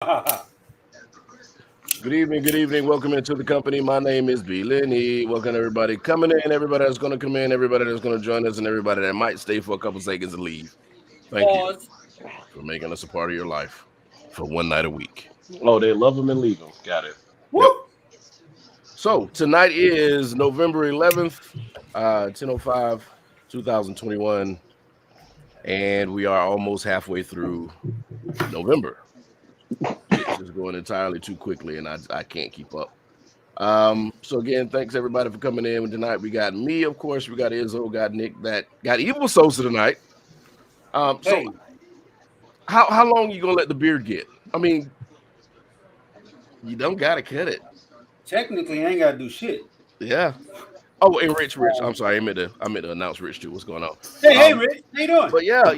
Good evening, good evening. Welcome into the company. My name is B. Lenny. Welcome everybody coming in, everybody that's going to come in, everybody that's going to join us, and everybody that might stay for a couple seconds and leave. Thank you for making us a part of your life for one night a week. Oh, they love them and leave them. Got it. Yep. So tonight is November 11th, 10:05, 2021, and we are almost halfway through November. It's just going entirely too quickly, and I can't keep up. So again, thanks everybody for coming in tonight. We got me, of course. We got Izzo, got Nick, that got Evil Sosa tonight. So how long you gonna let the beard get? I mean, you don't gotta cut it. Technically, I ain't gotta do shit. Yeah. Oh, and Rich. I'm sorry, I meant to announce Rich too. What's going on? Hey, Rich, how you doing? But yeah,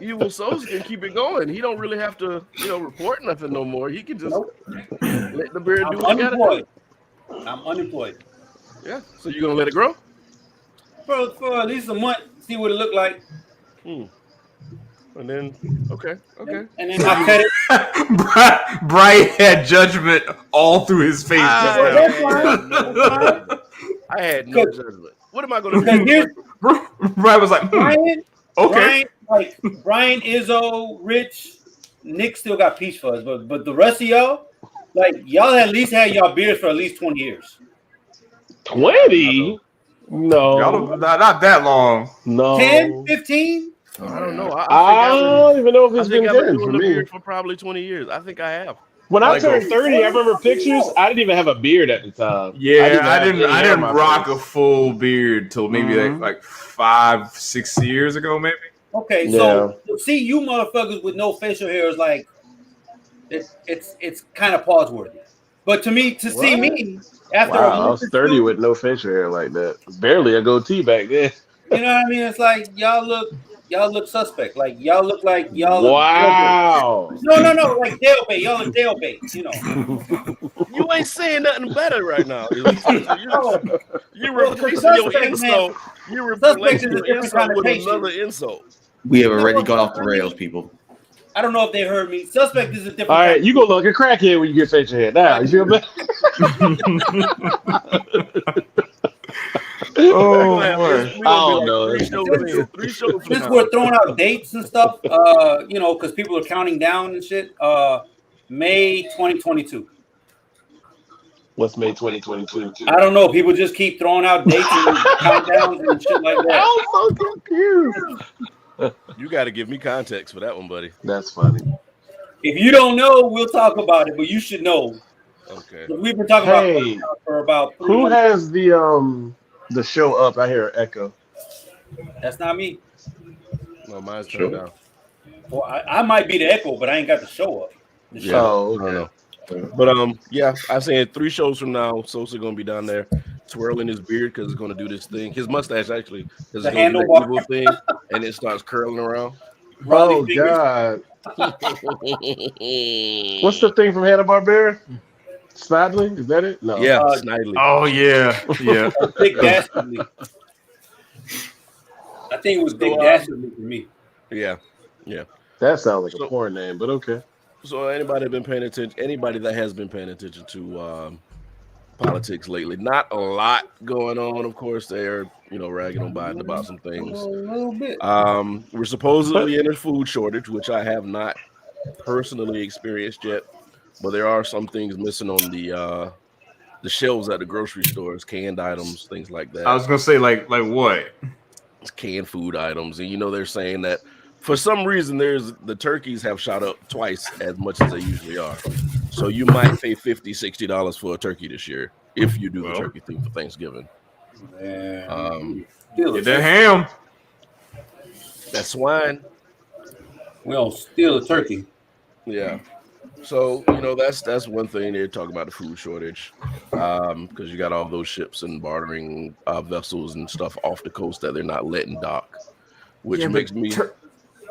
Evil Sosa can keep it going. He don't really have to, report nothing no more. He can just let the beard do what he gotta do. I'm unemployed. Yeah. So you're gonna let it grow? For at least a month, see what it look like. And then okay. And then I cut it. Brian had judgment all through his face. I had no judgment. What am I gonna do? Brian was like, Brian, okay. Brian, Izzo, Rich, Nick still got peach fuzz, but the rest of y'all, y'all at least had y'all beards for at least 20 years. 20? No. Y'all not that long. No. 10, 15? I don't know. I don't even know if it's been 10 for me. Beard for probably 20 years. I think I have. When I turned 30, I remember pictures. I didn't even have a beard at the time. Yeah, I didn't rock a full beard till maybe like 5-6 years ago, maybe. Okay, so see you motherfuckers with no facial hair is like it's kind of pause worthy. But to see me after I was 30 with no facial hair like that. Barely a goatee back then. You know what I mean? It's like y'all look suspect. Like y'all look like y'all. Wow. No, like Dale Bay. Y'all in Dale Bay. You know. You ain't saying nothing better right now. You're replacing your insult. You're replacing your insult with another insult. We have already gone off the rails, people. I don't know if they heard me. Suspect is a different. All right, you go look a crackhead when you get facial hair. Now you feel better. Oh, I don't know. Since we're throwing out dates and stuff, because people are counting down and shit. May 2022. What's May 2022? I don't know. People just keep throwing out dates and countdowns and shit like that. I'm so confused. You got to give me context for that one, buddy. That's funny. If you don't know, we'll talk about it, but you should know. Okay. We've been talking about it for about 3 Who months. has the show up? I hear echo. That's not me. No, mine's turned down. Well, I might be the echo, but I ain't got the show up. Oh, okay. I don't know. But I said 3 shows from now, Sosa gonna be down there twirling his beard because it's gonna do this thing. His mustache actually is gonna do that evil thing, and it starts curling around. Oh God! What's the thing from Hanna-Barbera? Snidely? Is that it? No. Yeah, Snidely. Oh yeah. Big Dastardly. I think it was Big Dastardly for me. Yeah. That sounds like a porn name, but okay. So anybody that has been paying attention to politics lately, not a lot going on. Of course, they're ragging on Biden about some things. A little bit. We're supposedly in a food shortage, which I have not personally experienced yet, but there are some things missing on the shelves at the grocery stores, canned items, things like that. I was gonna say like what? It's canned food items, and they're saying that. For some reason, the turkeys have shot up twice as much as they usually are. So you might pay $50, $60 for a turkey this year if you do the turkey thing for Thanksgiving. Get that ham. That's swine. We don't steal a turkey. Yeah. So, that's one thing they're talking about, the food shortage. Because you got all those ships and bartering vessels and stuff off the coast that they're not letting dock. Which makes me...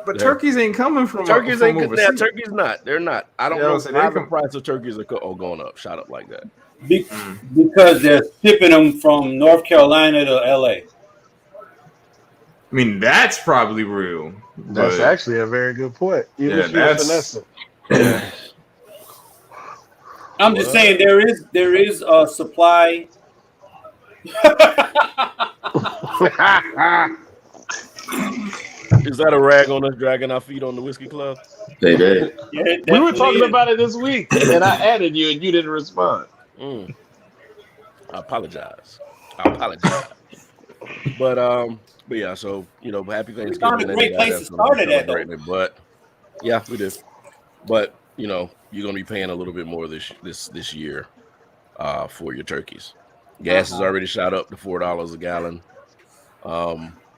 But turkeys ain't coming from turkeys ain't overseas. Yeah, turkeys not. They're not. I don't know why the price of turkeys are going up, shot up like that. Because they're shipping them from North Carolina to LA. I mean, that's probably real. That's actually a very good point. Even if you're finessing. Yeah. I'm just saying there is a supply. Is that a rag on us dragging our feet on the whiskey club? They did. Yeah, it We were definitely talking is. about it this week, and I added you, and you didn't respond. I apologize. But yeah, so happy Thanksgiving. Found a great place to start it at, though. But yeah, we did. But you're gonna be paying a little bit more this year for your turkeys. Gas has already shot up to $4 a gallon.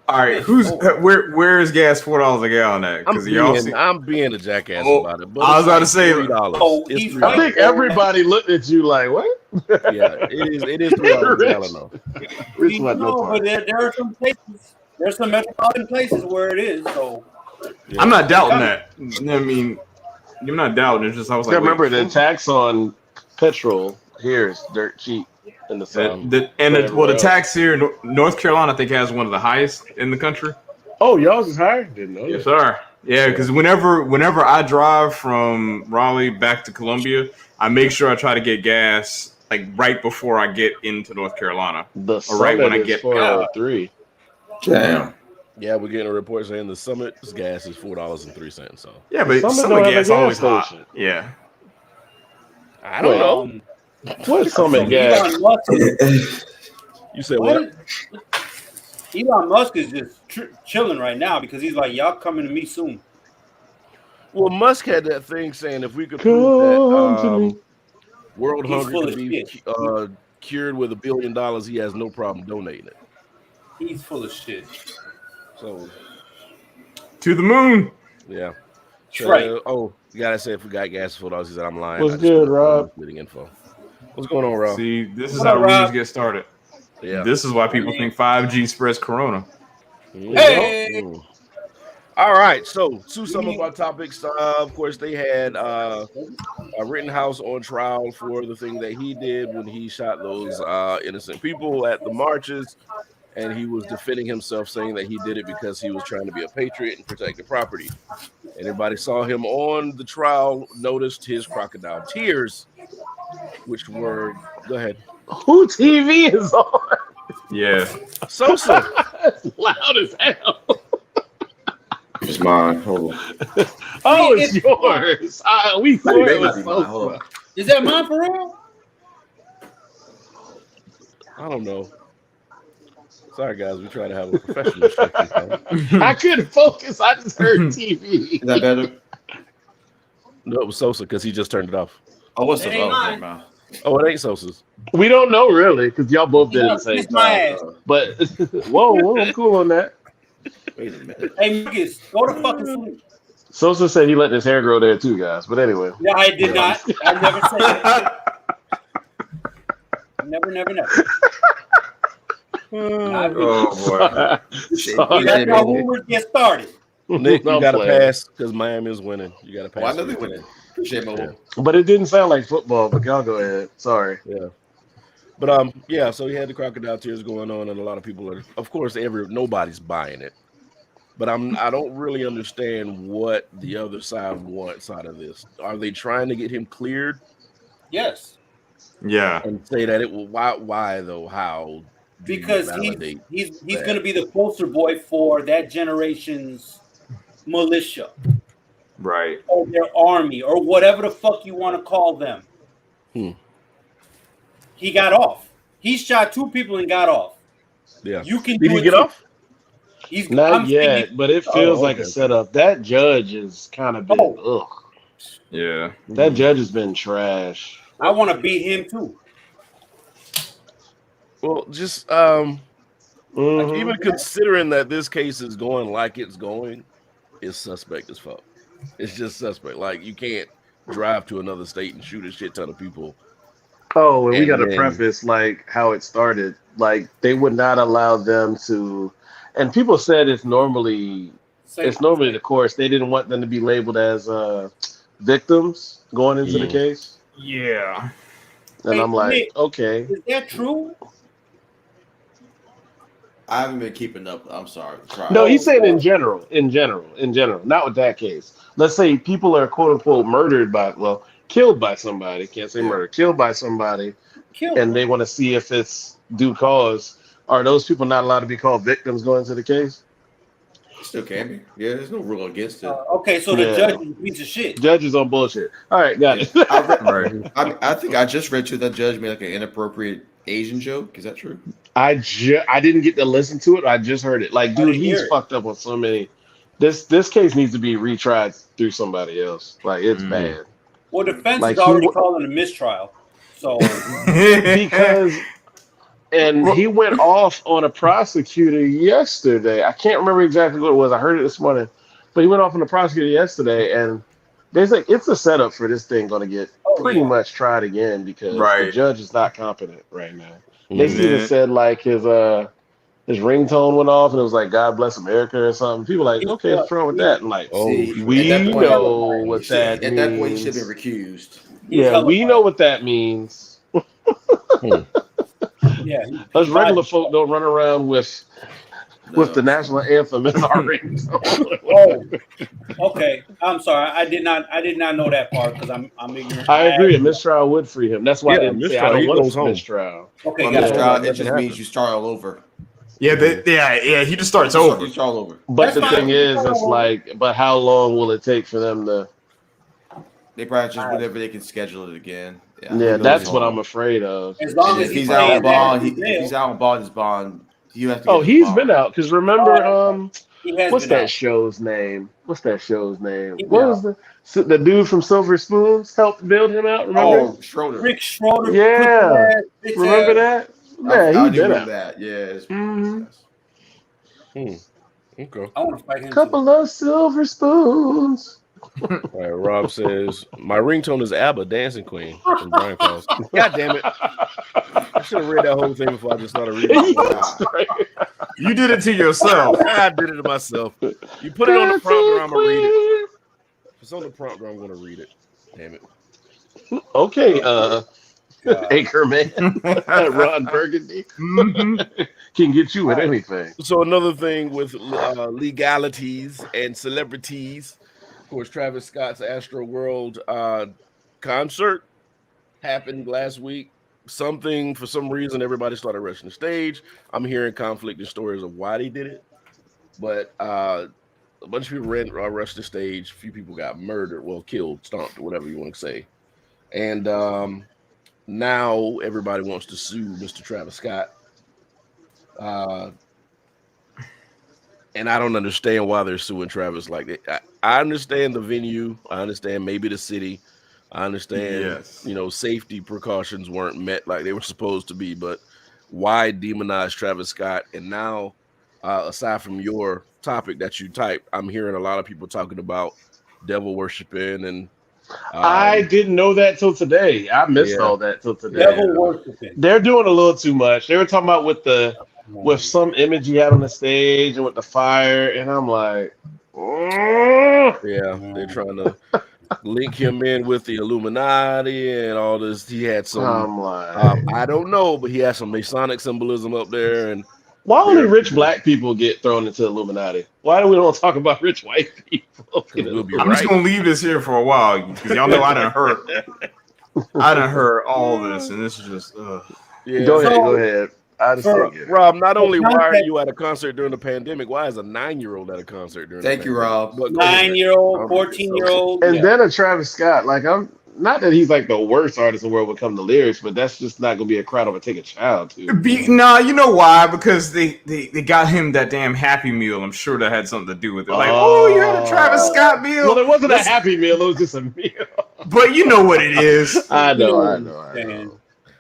All right, where is gas $4 a gallon at? I'm being a jackass about it. But I was about to say $3. It's $3. I think everybody looked at you like, what? Yeah, it is $3 a gallon though. But there are some places, there's some metropolitan places where it is. So yeah. I'm not doubting that. I mean, I'm not doubting. It's just I was like, remember the tax on petrol here is dirt cheap in the South. The tax here in North Carolina, I think, has one of the highest in the country. Oh, y'all's is higher? Didn't know. Yes, sir. Yeah, because whenever I drive from Raleigh back to Columbia, I make sure I try to get gas like right before I get into North Carolina, or right when I get 403. Damn. Yeah, we're getting a report saying the Summit's gas is $4.03. So yeah, but Summit gas always hot. Yeah, I don't know. What's Summit gas? You said what? Elon Musk is just chilling right now because he's like, y'all coming to me soon. Well, Musk had that thing saying if we could prove that world hunger could be cured with $1 billion, he has no problem donating it. He's full of shit. So to the moon. Yeah. That's right. You gotta say if we got gas for $4, he said I'm lying. What's good, Rob? Info. What's going on, Rob? See, this is how rumors get started. Yeah. This is why people think 5G spreads corona. Hey. All right. So to some of our topics, of course, they had Rittenhouse on trial for the thing that he did when he shot those innocent people at the marches. And he was defending himself, saying that he did it because he was trying to be a patriot and protect the property. Anybody saw him on the trial, noticed his crocodile tears, which were, go ahead. Who TV is on? Yeah. Sosa. It's loud as hell. It's mine. Hold on. Oh, it's yours. We saw it was Sosa. Is that mine for real? I don't know. Sorry, guys. We try to have a professional show. I couldn't focus. I just heard TV. Is that better? No, it was Sosa because he just turned it off. Oh, what's It the ain't phone? mine. Oh, it ain't Sosa's. We don't know really because y'all both did it at the same time. But whoa, I'm cool on that. Wait a minute. Hey, Marcus, go to fucking sleep. Sosa said he let his hair grow there too, guys. But anyway. Yeah, I did not. I never said that. Never. Oh boy. That's how rumors get started. Nick, you got to pass because Miami is winning. You got to pass. Oh, I know they're winning. Appreciate my But it didn't sound like football. But y'all go ahead. Sorry. Yeah. But yeah. So he had the crocodile tears going on, and a lot of people are, of course, nobody's buying it. But I don't really understand what the other side wants out of this. Are they trying to get him cleared? Yes. Yeah. And say that it will. Why though? How? Because he's going to be the poster boy for that generation's militia, Right. or their army, or whatever the fuck you want to call them. He got off. He shot 2 people and got off. Yeah. You can. Did he get off? He's not yet, but it feels like a setup. That judge is kind of been ugh. Yeah. That judge has been trash. I want to beat him too. Well, just even considering that this case is going like it's going, it's suspect as fuck. It's just suspect. Like you can't drive to another state and shoot a shit ton of people. Oh, and we got to preface like how it started. Like they would not allow them to, and people said it's normally the course. They didn't want them to be labeled as victims going into the case. Yeah. And I'm like, Nick, okay. Is that true? I haven't been keeping up. I'm sorry. No, he's saying in general, not with that case. Let's say people are quote unquote murdered by, well, killed by somebody. Can't say murder, killed by somebody, and they want to see if it's due cause. Are those people not allowed to be called victims going into the case? Still can be. Yeah, there's no rule against it. Okay, so the judge is a piece of shit. Judge is on bullshit. All right, got it. I think I just read to that judge made like an inappropriate Asian joke. Is that true? I didn't get to listen to it. I just heard it. Like, dude, he's fucked up on so many. This case needs to be retried through somebody else. Like, it's bad. Well, defense is already calling a mistrial. So because he went off on a prosecutor yesterday. I can't remember exactly what it was. I heard it this morning, but he went off on a prosecutor yesterday, and there's like it's a setup for this thing going to get pretty much tried again because the judge is not competent right now. They even said like his ringtone went off and it was like "God Bless America" or something. People were like, okay, what's wrong with that? And like, we know what that means. At that point, he should have been recused. Yeah, we know what that means. Yeah, us regular folk don't run around with the national anthem in our ringtone. Okay. I'm sorry. I did not know that part because I'm ignorant. I agree. A mistrial would free him. That's why I didn't say I don't want a mistrial. Okay, well, mistrial, it just means you start all over. Yeah, he just starts over. You start all over. But the thing is, it's like, but how long will it take for them to? They probably just whenever they can schedule it again. Yeah, that's what I'm afraid of. As long as he's out on bond, he's out on bond. His bond. You have to. Oh, he's been out because remember, what's that show's name? What was the dude from Silver Spoons helped build him out? Remember? Oh, Schroeder. Rick Schroeder. Yeah, remember that? Yeah, he did that. Yeah. Okay. I want to fight him. Couple of silver spoons. All right, Rob says my ringtone is ABBA, Dancing Queen from Brian Calls. God damn it! I should have read that whole thing before I just started reading. You did it to yourself. I did it to myself. You put it on the prompter, I'm gonna read it. If it's on the prompter, I'm gonna read it. Damn it. Okay, Anchorman, Ron Burgundy can get you with anything. So another thing with legalities and celebrities. Of course, Travis Scott's Astro World concert happened last week. For some reason, everybody started rushing the stage. I'm hearing conflicting stories of why they did it. But a bunch of people rushed the stage. A few people got murdered, killed, stomped, whatever you want to say. And now everybody wants to sue Mr. Travis Scott. And I don't understand why they're suing Travis like that. I understand the venue. I understand maybe the city. I understand, safety precautions weren't met like they were supposed to be. But why demonize Travis Scott? And now, aside from your topic that you typed, I'm hearing a lot of people talking about devil worshiping. And I didn't know that till today. I missed all that till today. Devil worshiping. They're doing a little too much. They were talking about with some image he had on the stage and with the fire, and I'm like, they're trying to link him in with the Illuminati and all this. He had some, I'm like, I don't know, but he had some Masonic symbolism up there. And why only rich black people get thrown into Illuminati? Why do we don't talk about rich white people? I'm just gonna leave this here for a while because y'all know I done heard all this, and this is just. Go ahead. Rob, not only why are you at a concert during the pandemic, why is a 9-year-old at a concert during Thank you, Rob. 9-year-old, 14-year-old. And then a Travis Scott. Like, I'm not that he's like the worst artist in the world when it comes to lyrics, but that's just not going to be a crowd I would take a child to. Nah, you know why? Because they got him that damn Happy Meal. I'm sure that had something to do with it. Like, you had a Travis Scott meal? Well, it wasn't a Happy Meal. It was just a meal. But you know what it is. I know.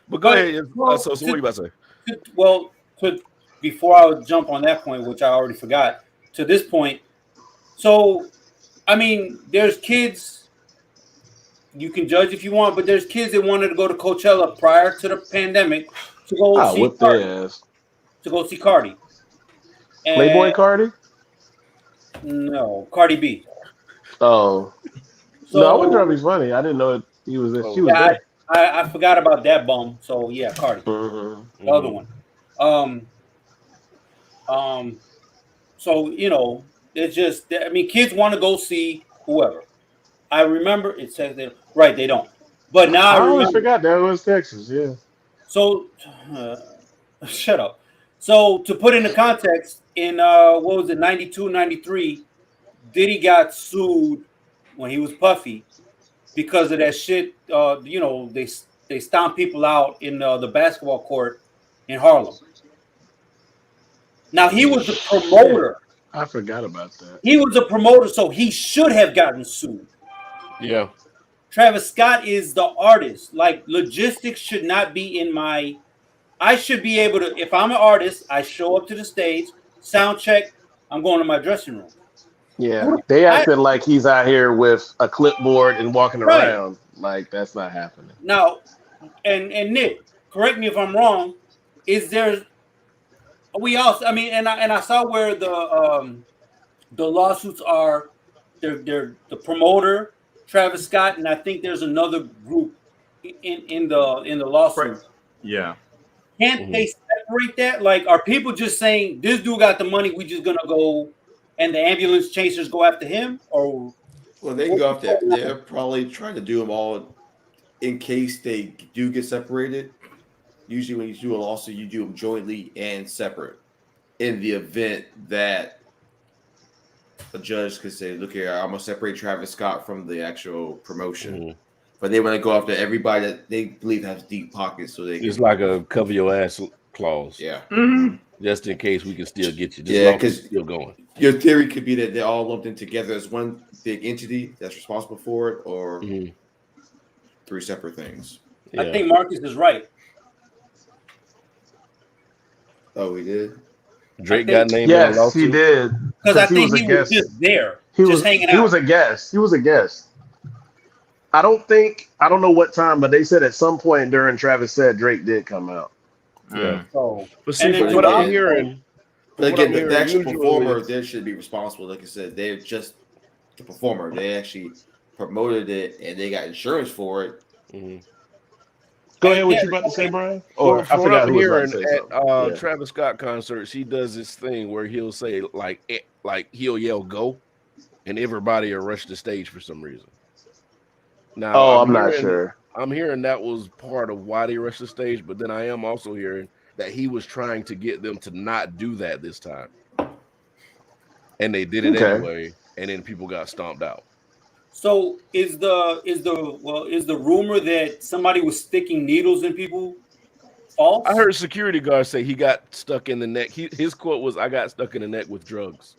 But go ahead. So what are you about to say? Well, before I would jump on that point, which I already forgot, to this point, so, I mean, there's kids, you can judge if you want, but there's kids that wanted to go to Coachella prior to the pandemic to go see Cardi. To go see Cardi. And Playboy Cardi? No, Cardi B. Oh. So, no, I wouldn't know if he's funny. I didn't know he was there. I forgot about that bum. So yeah, Cardi, the other one. So it's just. I mean, kids want to go see whoever. I remember it says they right. They don't. But now I I always remember. forgot that was Texas. Yeah. So, shut up. So to put into context, in what was it, 92, 93, Diddy got sued when he was Puffy because of that shit. They stomped people out in the basketball court in Harlem. Now he was the promoter. I forgot about that. He was a promoter, so he should have gotten sued. Yeah. Travis Scott is the artist. Like logistics should not be in my. I should be able to. If I'm an artist, I show up to the stage, sound check. I'm going to my dressing room. Yeah, they acted like he's out here with a clipboard and walking around. Like that's not happening. Now, and Nick, correct me if I'm wrong. Is there? We also, I mean, and I saw where the lawsuits are. They're the promoter, Travis Scott, and I think there's another group in the lawsuit. Yeah. Can't they separate that? Like, are people just saying this dude got the money? We just gonna go, and the ambulance chasers go after him, or? Well, they can go after. They're probably trying to do them all in case they do get separated. Usually, when you do a lawsuit, you do them jointly and separate. In the event that a judge could say, "Look here, I'm gonna separate Travis Scott from the actual promotion," but they want to go after everybody that they believe has deep pockets, so they. It's like a cover your ass clause. Yeah. Just in case we can still get you. Yeah, because still going. Your theory could be that they're all lumped in together as one big entity that's responsible for it, or three separate things. Yeah. I think Marcus is right. Oh, he did. Drake got named. Yes, he did. Because I think he was just there, just hanging out. He was a guest. He was a guest. I don't know what time, but they said at some point during Travis said Drake did come out. Yeah. So, but see, from what I'm hearing, but again, the actual performer, they should be responsible. Like I said, they're just the performer. They actually promoted it and they got insurance for it. Go ahead. What you about to say, Brian? Or I forgot who was about to say at Travis Scott concerts, he does this thing where he'll say like he'll yell "go," and everybody will rush the stage for some reason. Now, I'm not sure. I'm hearing that was part of why they rushed the stage, but then I am also hearing that he was trying to get them to not do that this time, and they did it anyway, and then people got stomped out. So is the rumor that somebody was sticking needles in people false? I heard security guards say he got stuck in the neck. His quote was, "I got stuck in the neck with drugs."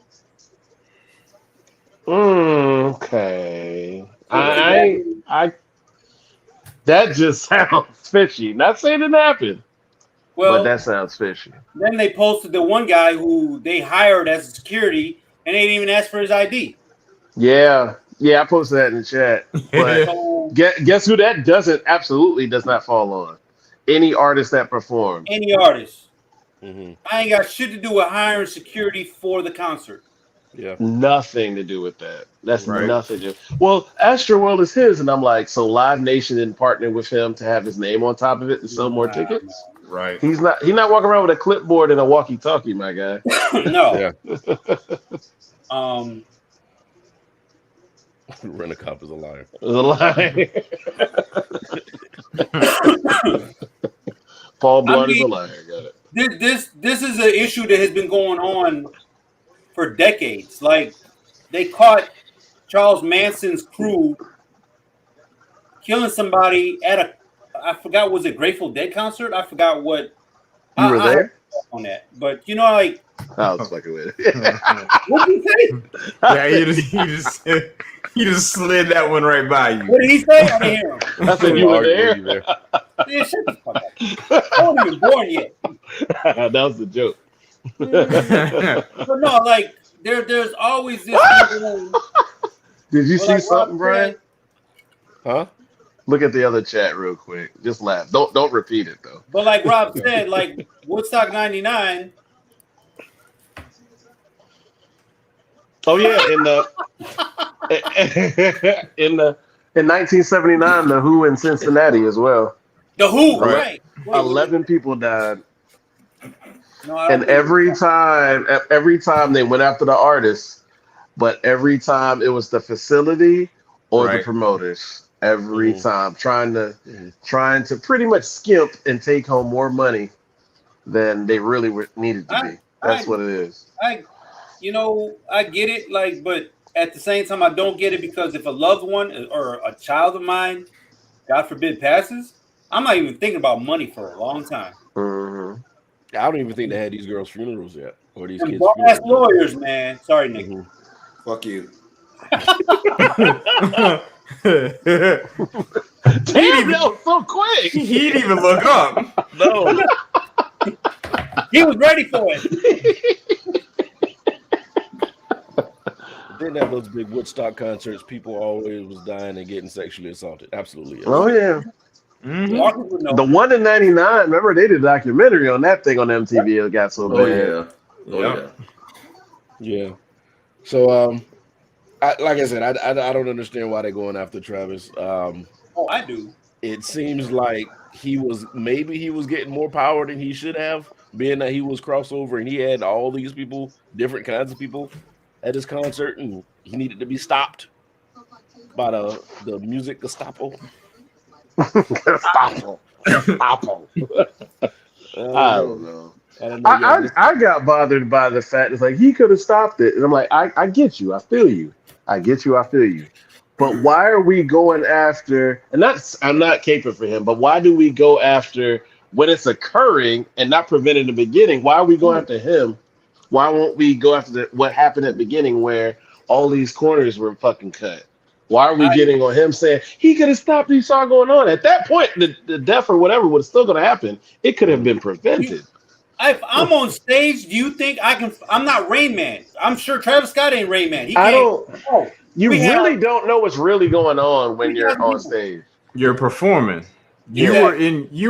Okay. I that just sounds fishy. Not saying it happened, but that sounds fishy. Then they posted the one guy who they hired as security, and they didn't even ask for his ID. Yeah, I posted that in the chat. But guess who that absolutely does not fall on? Any artist that performs. Any artist. I ain't got shit to do with hiring security for the concert. Yeah, nothing to do with that. That's nothing. Well, Astroworld is his, and I'm like, so Live Nation didn't partner with him to have his name on top of it to sell more tickets. Right. He's not walking around with a clipboard and a walkie-talkie, my guy. No. Rent-A-Cop is a liar. Paul Blart is a liar. Got it. This is an issue that has been going on for decades. Like, they caught Charles Manson's crew killing somebody at I forgot, was it Grateful Dead concert? I forgot what. You were there on that, but like. I was fucking with it. What did he say? Yeah, he just slid that one right by you. What did he say? I didn't hear him. I said you were there. Yeah, shut the fuck up. I wasn't even born yet. That was the joke. But no, like there's always this. Did you see something, Brian? Huh? Look at the other chat real quick. Just laugh. Don't repeat it though. But like Rob said, like Woodstock '99. Oh yeah, in 1979, the Who in Cincinnati as well. The Who, right? 11 people died. No, I And don't believe every time they went after the artists, but every time it was the facility or the Right. promoters. Every Mhm. time trying Mhm. to pretty much skimp and take home more money than they really needed to I, be. That's I, what it is. I, I get it. Like, but at the same time, I don't get it because if a loved one or a child of mine, God forbid, passes, I'm not even thinking about money for a long time. Mhm. I don't even think they had these girls' funerals yet, or these Them kids' boss funerals lawyers, man. Sorry, Nick. yet. Fuck you. Damn, that was so quick. He'd even look up. No, He was ready for it. didn't have those big Woodstock concerts. People always was dying and getting sexually assaulted. Absolutely, yes. Oh yeah. Mhm. Marcus would know. The one in '99. Remember they did a documentary on that thing on MTV. It got so Oh bad. yeah. Oh Yep. yeah. Yeah. So, like I said, I don't understand why they're going after Travis. Oh, I do. It seems like he was getting more power than he should have, being that he was crossover and he had all these people, different kinds of people at his concert, and he needed to be stopped by the music Gestapo. Stop him. I don't know. I don't know. I got bothered by the fact it's like he could have stopped it, and I'm like, I get you, I feel you, I feel you, but why are we going after? And that's I'm not caping for him, but why do we go after when it's occurring and not prevent in the beginning? Why are we going after him? Why won't we go after what happened at the beginning where all these corners were fucking cut? Why are we getting on him saying he could have stopped these all going on? At that point, the death or whatever was still going to happen. It could have been prevented. If I'm on stage, do you think I can? I'm not Rain Man. I'm sure Travis Scott ain't Rain Man. He can't. I don't. Oh, You we really have- don't know what's really going on when we you're have on people. stage. You're performing. You Yeah.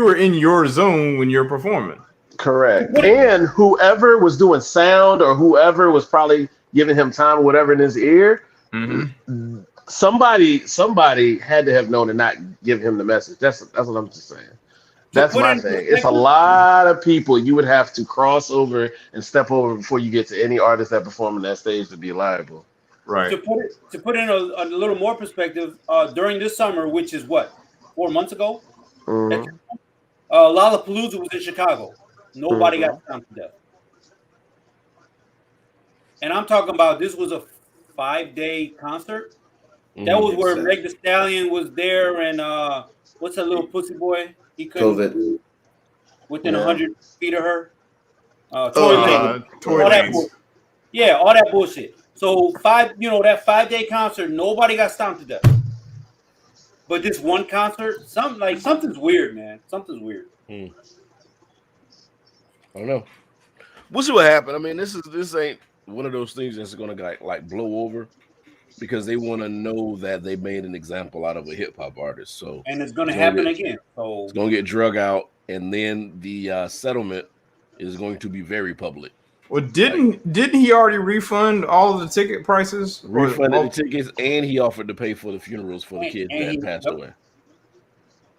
were in your zone when you're performing. Correct. And whoever was doing sound or whoever was probably giving him time or whatever in his ear, Mm-hmm. somebody had to have known to not give him the message. That's what I'm just saying. That's put my in thing. It's a perspective- lot of people you would have to cross over and step over before you get to any artist that perform on that stage to be liable. Right. To put in a little more perspective, during this summer, which is what 4 months ago, Mhm. Lollapalooza was in Chicago. Nobody got stoned to death, and I'm talking about this was a 5-day concert. That was where Meg Thee Stallion was there, and what's that little pussy boy? He couldn't COVID. within 100 feet of her. Tory Tory all that Lanez. bullshit. Yeah, all that bullshit. So that 5-day concert, nobody got stomped to death. But this one concert, something's weird, man. Something's weird. I don't know. We'll see what happens. I mean, this ain't one of those things that's gonna like blow over because they want to know that they made an example out of a hip hop artist. So And it's gonna happen again. So it's gonna get drug out, and then the settlement is going to be very public. Well, didn't he already refund all of the ticket prices? Refunded the tickets, and he offered to pay for the funerals for the kids that passed away.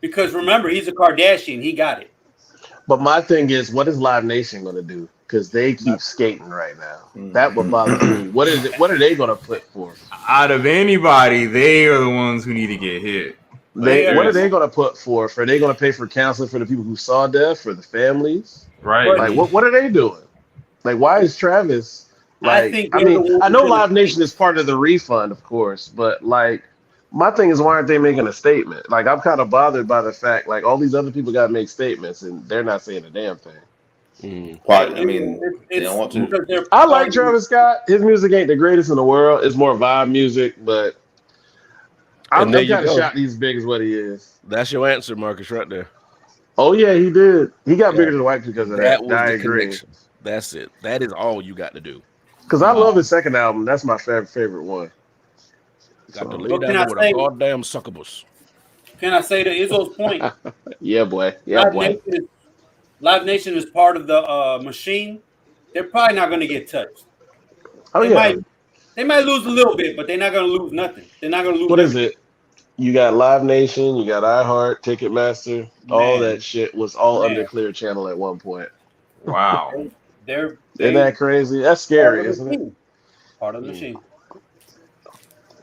Because remember, he's a Kardashian. He got it. But my thing is, what is Live Nation going to do? Because they keep skating right now. That would bother me. What are they going to put for? Out of anybody, they are the ones who need to get hit. What are they going to put for? Are they going to pay for counseling for the people who saw death, for the families? Right. Like, what are they doing? Like, why is Travis? Like, I know Live Nation is part of the refund, of course, but like, my thing is, why aren't they making a statement? Like, I'm kind of bothered by the fact, like, all these other people got to make statements, and they're not saying a damn thing. Well, I mean, they don't want to. I like Travis Scott. His music ain't the greatest in the world. It's more vibe music, but I'm kind of shocked he's big as what he is. That's your answer, Marcus, right there. Oh yeah, he did. He got bigger than white because of that. Was I the agree. connection. That's it. That is all you got to do. Because I love his second album. That's my favorite one. Got to lay down with a goddamn succubus. Can I say to Izzo's point? Yeah, boy. Yeah, boy. Live Nation is part of the machine. They're probably not going to get touched. Oh, they might lose a little bit, but they're not going to lose nothing. They're not going to lose. What is it? You got Live Nation, you got iHeart, Ticketmaster. All that shit was all under Clear Channel at one point. Wow. Isn't that crazy? That's scary, isn't it? Part of the machine.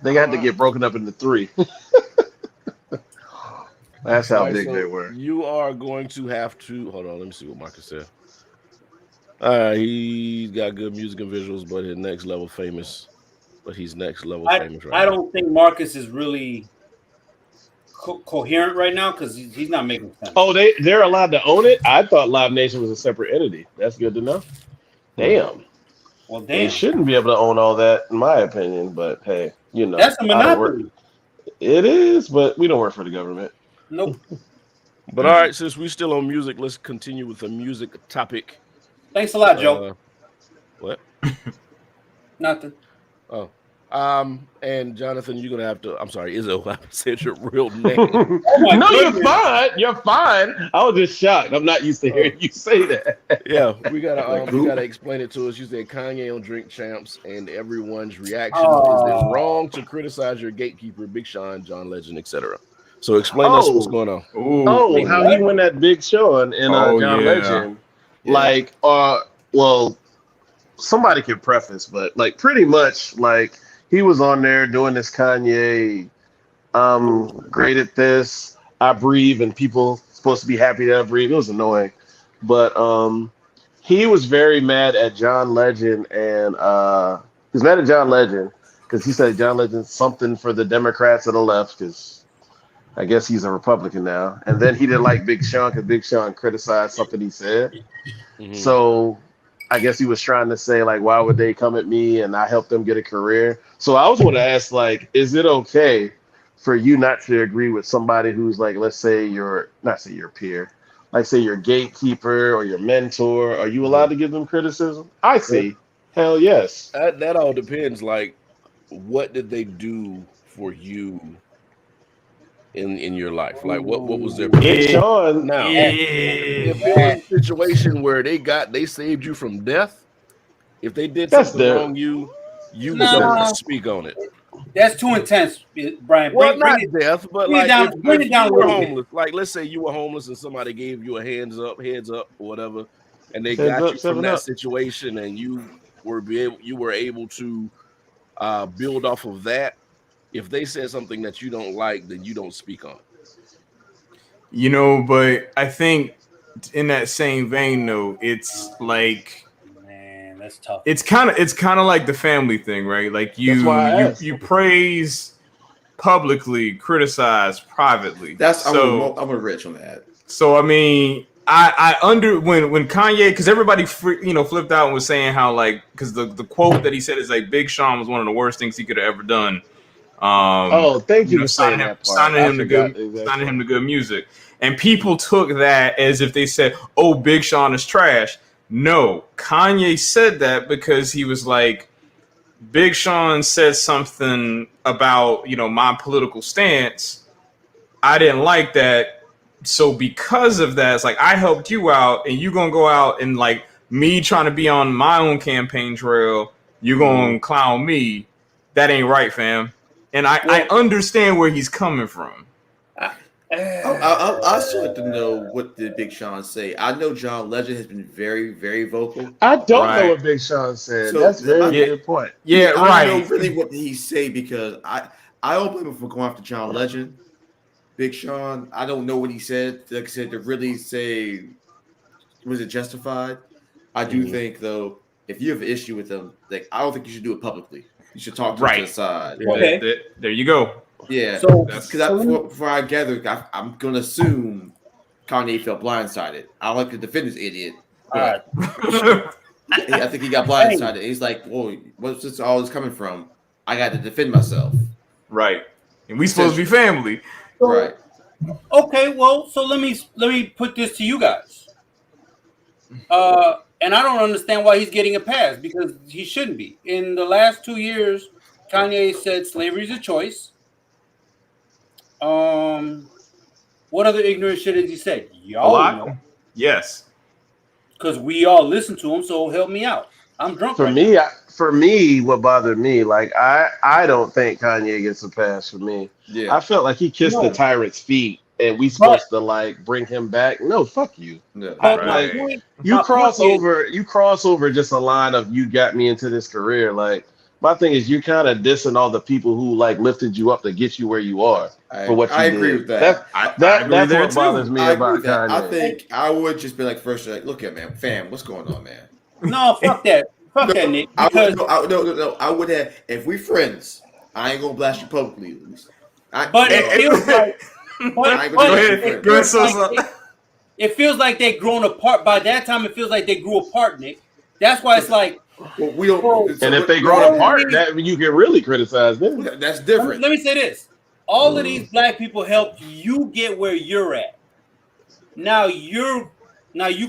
They got to get broken up into 3. That's how big they were. You are going to have to hold on. Let me see what Marcus said. He's got good music and visuals, but his next level famous. But he's next level famous right now. I don't think Marcus is really coherent right now because he's not making sense. Oh, they're allowed to own it? I thought Live Nation was a separate entity. That's good to know. Damn. Well, damn. They shouldn't be able to own all that, in my opinion. But hey, that's a monopoly. It is, but we don't work for the government. Nope. But all right, since we're still on music, let's continue with the music topic. Thanks a lot, Joe. What? Nothing. Oh. And Jonathan, you're gonna have to. I'm sorry, Izzo. I said your real name. No, you're fine. You're fine. I was just shocked. I'm not used to hearing you say that. Yeah, we gotta explain it to us. You said Kanye on Drink Champs, and everyone's reaction is it wrong to criticize your gatekeeper, Big Sean, John Legend, etc. So explain us what's going on. How he won that Big Sean and John Legend. Yeah. Like, well, somebody can preface, but like pretty much like. He was on there doing this Kanye, great at this, I breathe, and people supposed to be happy that I breathe. It was annoying. But he was very mad at John Legend, and he's mad at John Legend because he said John Legend's something for the Democrats of the left, because I guess he's a Republican now. And then he didn't like Big Sean because Big Sean criticized something he said. Mm-hmm. So I guess he was trying to say, like, why would they come at me and I helped them get a career? So I was going to ask, like, is it okay for you not to agree with somebody who's, like, let's say your peer, like, say your gatekeeper or your mentor? Are you allowed to give them criticism? I see. Hell yes. That all depends. Like, what did they do for you in your life? Like, what was their Big Sean? Now, if it was a situation where they saved you from death, if they did something wrong, you don't speak on it. That's too intense, Brian. Not death, but like bring it down. You were homeless. Like, let's say you were homeless and somebody gave you a heads up, or whatever, and they got you from that situation, and you were able to build off of that. If they said something that you don't like, then you don't speak on it. But I think in that same vein, though, it's like, man, that's tough. It's kind of like the family thing, right? Like you praise publicly, criticize privately. I'm a rich on that. So I mean, when Kanye, because everybody flipped out and was saying how, like, because the quote that he said is like Big Sean was one of the worst things he could have ever done. Thank you for saying that part. Signing him to good music, and people took that as if they said, "Oh, Big Sean is trash." No, Kanye said that because he was like, Big Sean said something about my political stance. I didn't like that, so because of that, it's like I helped you out, and you gonna go out and, like, me trying to be on my own campaign trail, you gonna clown me. That ain't right, fam. And I understand where he's coming from. I still like to know what did Big Sean say. I know John Legend has been very, very vocal. I don't know what Big Sean said. So that's a very good point. Yeah, I don't know really what he say, because I don't blame him for going after John Legend. Big Sean, I don't know what he said. Like I said, to really say, was it justified? I do think, though, if you have an issue with him, like, I don't think you should do it publicly. You should talk to him to the side. Okay. There you go. Yeah. So, because I gather, I'm going to assume Kanye felt blindsided. I don't like to defend this idiot. But I think he got blindsided. He's like, whoa, what's this all this coming from? I got to defend myself. Right. And we supposed to be family. Right. Okay, well, so let me put this to you guys. And I don't understand why he's getting a pass, because he shouldn't be. In the last 2 years, Kanye said slavery is a choice. What other ignorant shit has he said? Y'all know. Yes. Because we all listen to him, so help me out. I'm drunk. For me, what bothered me, like, I don't think Kanye gets a pass for me. Yeah. I felt like he kissed the tyrant's feet and we supposed to like bring him back. No, fuck you. No. But Right. You my cross point is- over. You cross over just a line of you got me into this career. Like my thing is, you kind of dissing all the people who like lifted you up to get you where you are for what you I did. agree with that. That's there what too. bothers me I agree about with that. I Kanye. think I would just be like, first, like, look at man, fam, what's going on, man? No, fuck that. Fuck that, Nick. Because No. I would have, if we friends, I ain't gonna blast you publicly, at least. but it feels like Go ahead, so. It feels like they've grown apart. By that time, it feels like they grew apart, Nick. That's why it's like. Well, we don't. And if they grow apart, that you can really criticize them. That's different. Let me say this: all of these black people helped you get where you're at. Now you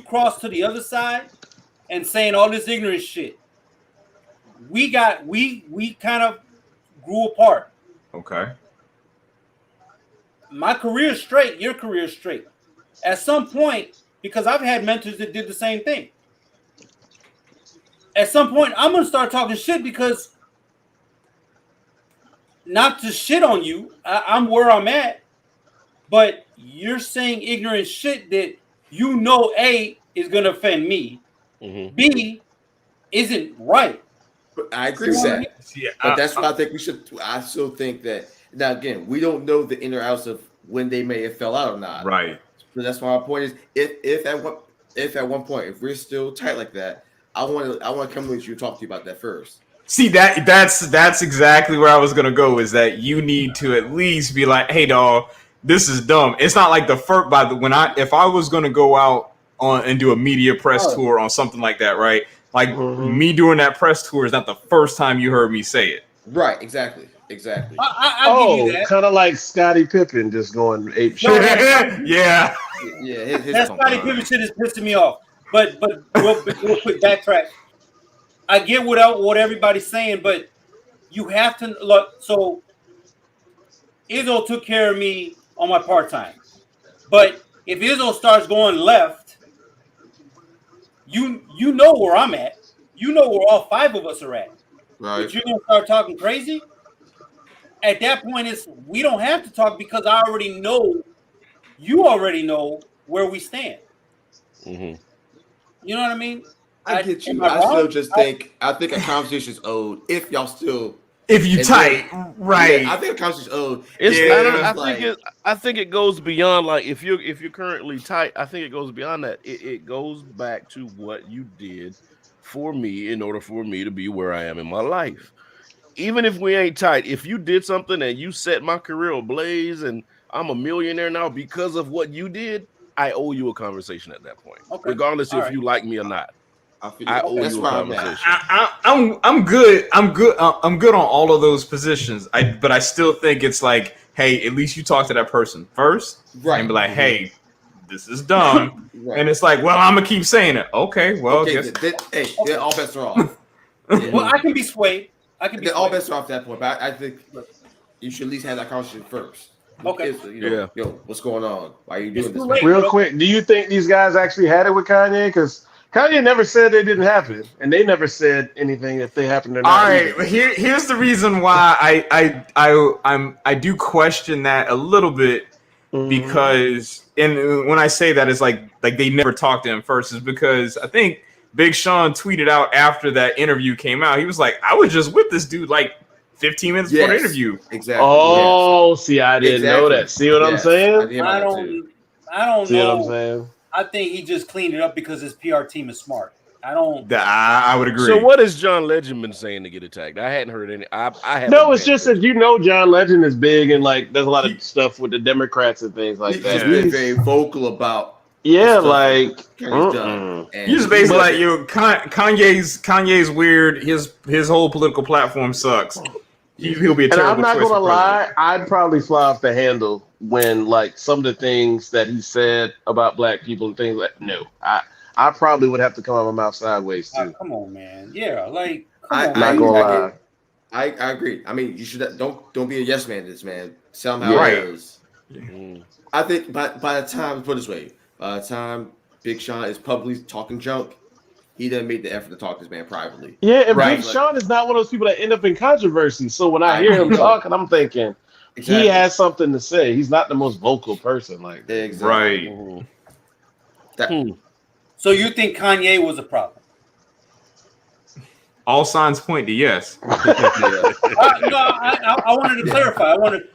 cross to the other side and saying all this ignorant shit. We kind of grew apart. Okay. My career is straight. Your career is straight. At some point, because I've had mentors that did the same thing. At some point, I'm gonna start talking shit because not to shit on you. I'm where I'm at, but you're saying ignorant shit that you know A is gonna offend me. Mm-hmm. B isn't right. But I agree with that. Yeah, But that's what I think we should. I still think that now again, we don't know the inner outs of when they may have fell out or not. right. So that's why my point is, if at one point if we're still tight like that, I want to come with you and talk to you about that first. See that's exactly where I was gonna go. Is that you need to at least be like, hey, dog, this is dumb. It's not like the first. If I was gonna go out on and do a media press tour on something like that, right? Like me doing that press tour is not the first time you heard me say it. Right. Exactly. I'll give you that. Kind of like Scottie Pippen just going ape shit. Yeah. Yeah. That Scottie Pippen shit is pissing me off. But real quick backtrack. I get what everybody's saying, but you have to look. So Izzo took care of me on my part time, but if Izzo starts going left, you know where I'm at. You know where all five of us are at. Right. But you're gonna start talking crazy. At that point, we don't have to talk because I already know. You already know where we stand. Mm-hmm. You know what I mean? I get you. I still just think a conversation is owed if y'all still. If you tight, right? Yeah, I think a conversation is owed. I think it goes beyond like if you're currently tight. I think it goes beyond that. It goes back to what you did for me in order for me to be where I am in my life. Even if we ain't tight, if you did something and you set my career ablaze and I'm a millionaire now because of what you did, I owe you a conversation at that point, regardless if you like me or not. I owe you a conversation. I'm good. I'm good on all of those positions. But I still think it's like, hey, at least you talk to that person first, right? And be like, hey, this is dumb. Right. And it's like, well, I'm gonna keep saying it. Okay, well, then all bets are off. Well, I can be swayed. All bets are off at that point, but I think you should at least have that conversation first. Okay. Yo, what's going on? Why are you doing this? Real quick, do you think these guys actually had it with Kanye? Because Kanye never said it didn't happen, and they never said anything if they happened or not. All right, here's the reason why I do question that a little bit, because and when I say that it's like they never talked to him first, is because I think Big Sean tweeted out after that interview came out, he was like, I was just with this dude like 15 minutes before the interview. Exactly. Oh, see, I didn't know that. See what I'm saying? I don't see know. What I'm saying? I think he just cleaned it up because his PR team is smart. I would agree. So what has John Legend been saying to get attacked? I hadn't heard any. I haven't. No, it's just that John Legend is big and like there's a lot of stuff with the Democrats and things like that. He's been very vocal about. Yeah, like he's basically like, yo, Kanye's weird. His whole political platform sucks. He'll be a terrible. And I'm not gonna lie, I'd probably fly off the handle when like some of the things that he said about black people and things like I probably would have to come out of my mouth sideways too. Come on, man. Yeah, like I'm not gonna lie. I agree. I mean, you should don't be a yes man to this, man. Somehow it is. I think by the time, put it this way, by the time Big Sean is publicly talking junk, he done made the effort to talk to this man privately. Yeah, and Big Sean is not one of those people that end up in controversy. So when I hear him talking, I'm thinking, he has something to say. He's not the most vocal person. Like Exactly. Right. Mm-hmm. So you think Kanye was a problem? All signs point to yes. No, I wanted to clarify. I wanted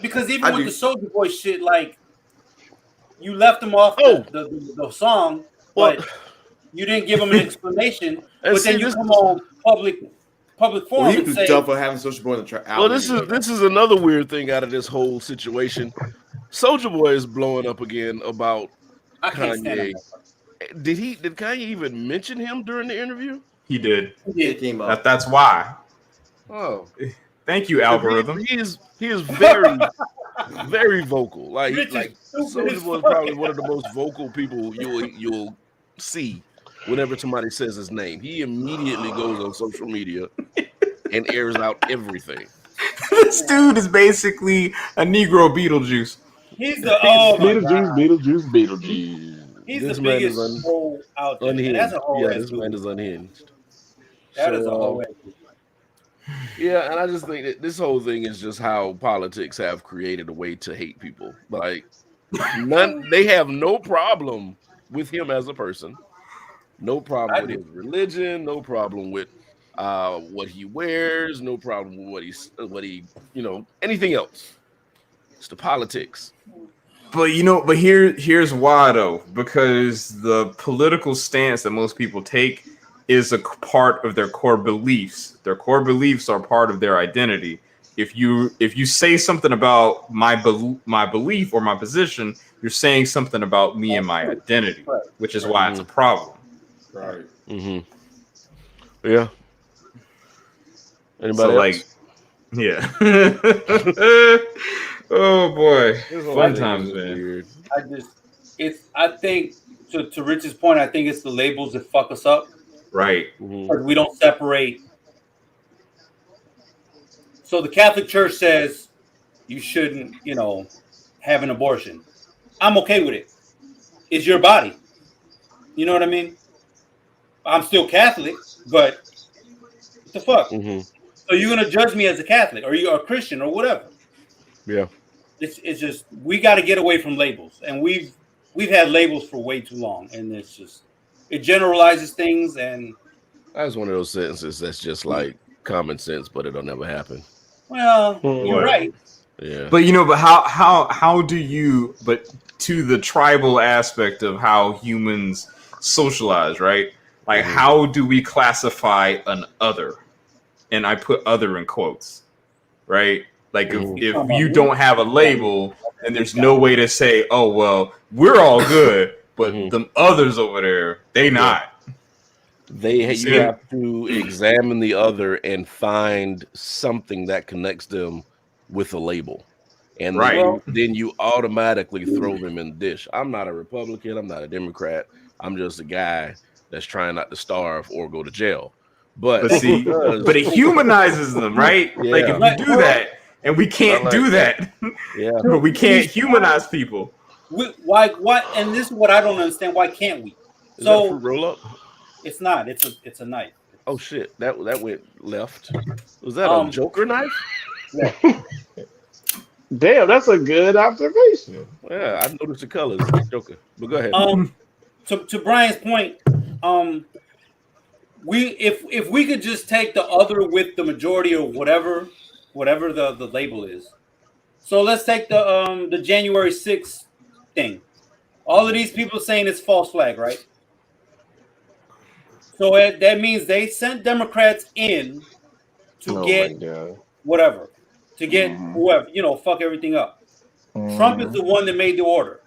because even with the Soulja Boy shit, like you left him off the song, but you didn't give him an explanation. But then you come on public forum and say, "Dumb for having Soulja Boy in the track." Well, this is another weird thing out of this whole situation. Soulja Boy is blowing up again about Kanye. Did Kanye even mention him during the interview? He did. It came up. That's why. Oh, thank you, algorithm. He is very very vocal. Like Soulja Boy is probably one of the most vocal people you'll see whenever somebody says his name. He immediately goes on social media and airs out everything. This dude is basically a Negro Beetlejuice. He's the Beetlejuice. He's the biggest troll out there. That's a whole this man is unhinged. That is a whole Yeah, and I just think that this whole thing is just how politics have created a way to hate people. Like they have no problem with him as a person, no problem with his religion, no problem with what he wears, no problem with what he anything else. It's the politics. But here's why though, because the political stance that most people take is a part of their core beliefs. Their core beliefs are part of their identity. If you say something about my belief or my position, you're saying something about me and my identity, which is why it's a problem. Right. Mm-hmm. Yeah. Anybody else? Yeah. Oh boy, fun times, man. Weird. I think to Rich's point, I think it's the labels that fuck us up. Right. Because we don't separate. So the Catholic Church says you shouldn't, have an abortion. I'm okay with it. It's your body. You know what I mean? I'm still Catholic, but what the fuck? Mm-hmm. So you're gonna judge me as a Catholic, or you're a Christian, or whatever? Yeah. It's just we got to get away from labels, and we've had labels for way too long, and it generalizes things, and that's one of those sentences that's just like common sense, but it'll never happen. Well, you're right. Yeah. But how do you? But to the tribal aspect of how humans socialize, right? Like, how do we classify an other? And I put "other" in quotes, right? Like if you don't have a label, then there's no way to say, oh, well, we're all good, but them others over there, they not. You have to examine the other and find something that connects them with a label. And then you automatically throw them in the dish. I'm not a Republican. I'm not a Democrat. I'm just a guy that's trying not to starve or go to jail. But it humanizes them, right? Yeah. Like if you do that, and we can't do that. Yeah. But we can't humanize people. Why? And this is what I don't understand. Why can't we? Is that a fruit roll up? It's not. It's a knife. Oh shit! That went left. Was that a Joker knife? Yeah. Damn, that's a good observation. Yeah, I noticed the colors. Joker. But go ahead. To Brian's point, if we could just take the other with the majority or whatever the label is. So let's take the January 6th thing. All of these people saying it's false flag, right? So that means they sent Democrats in to get whatever, to get whoever, fuck everything up. Trump is the one that made the order.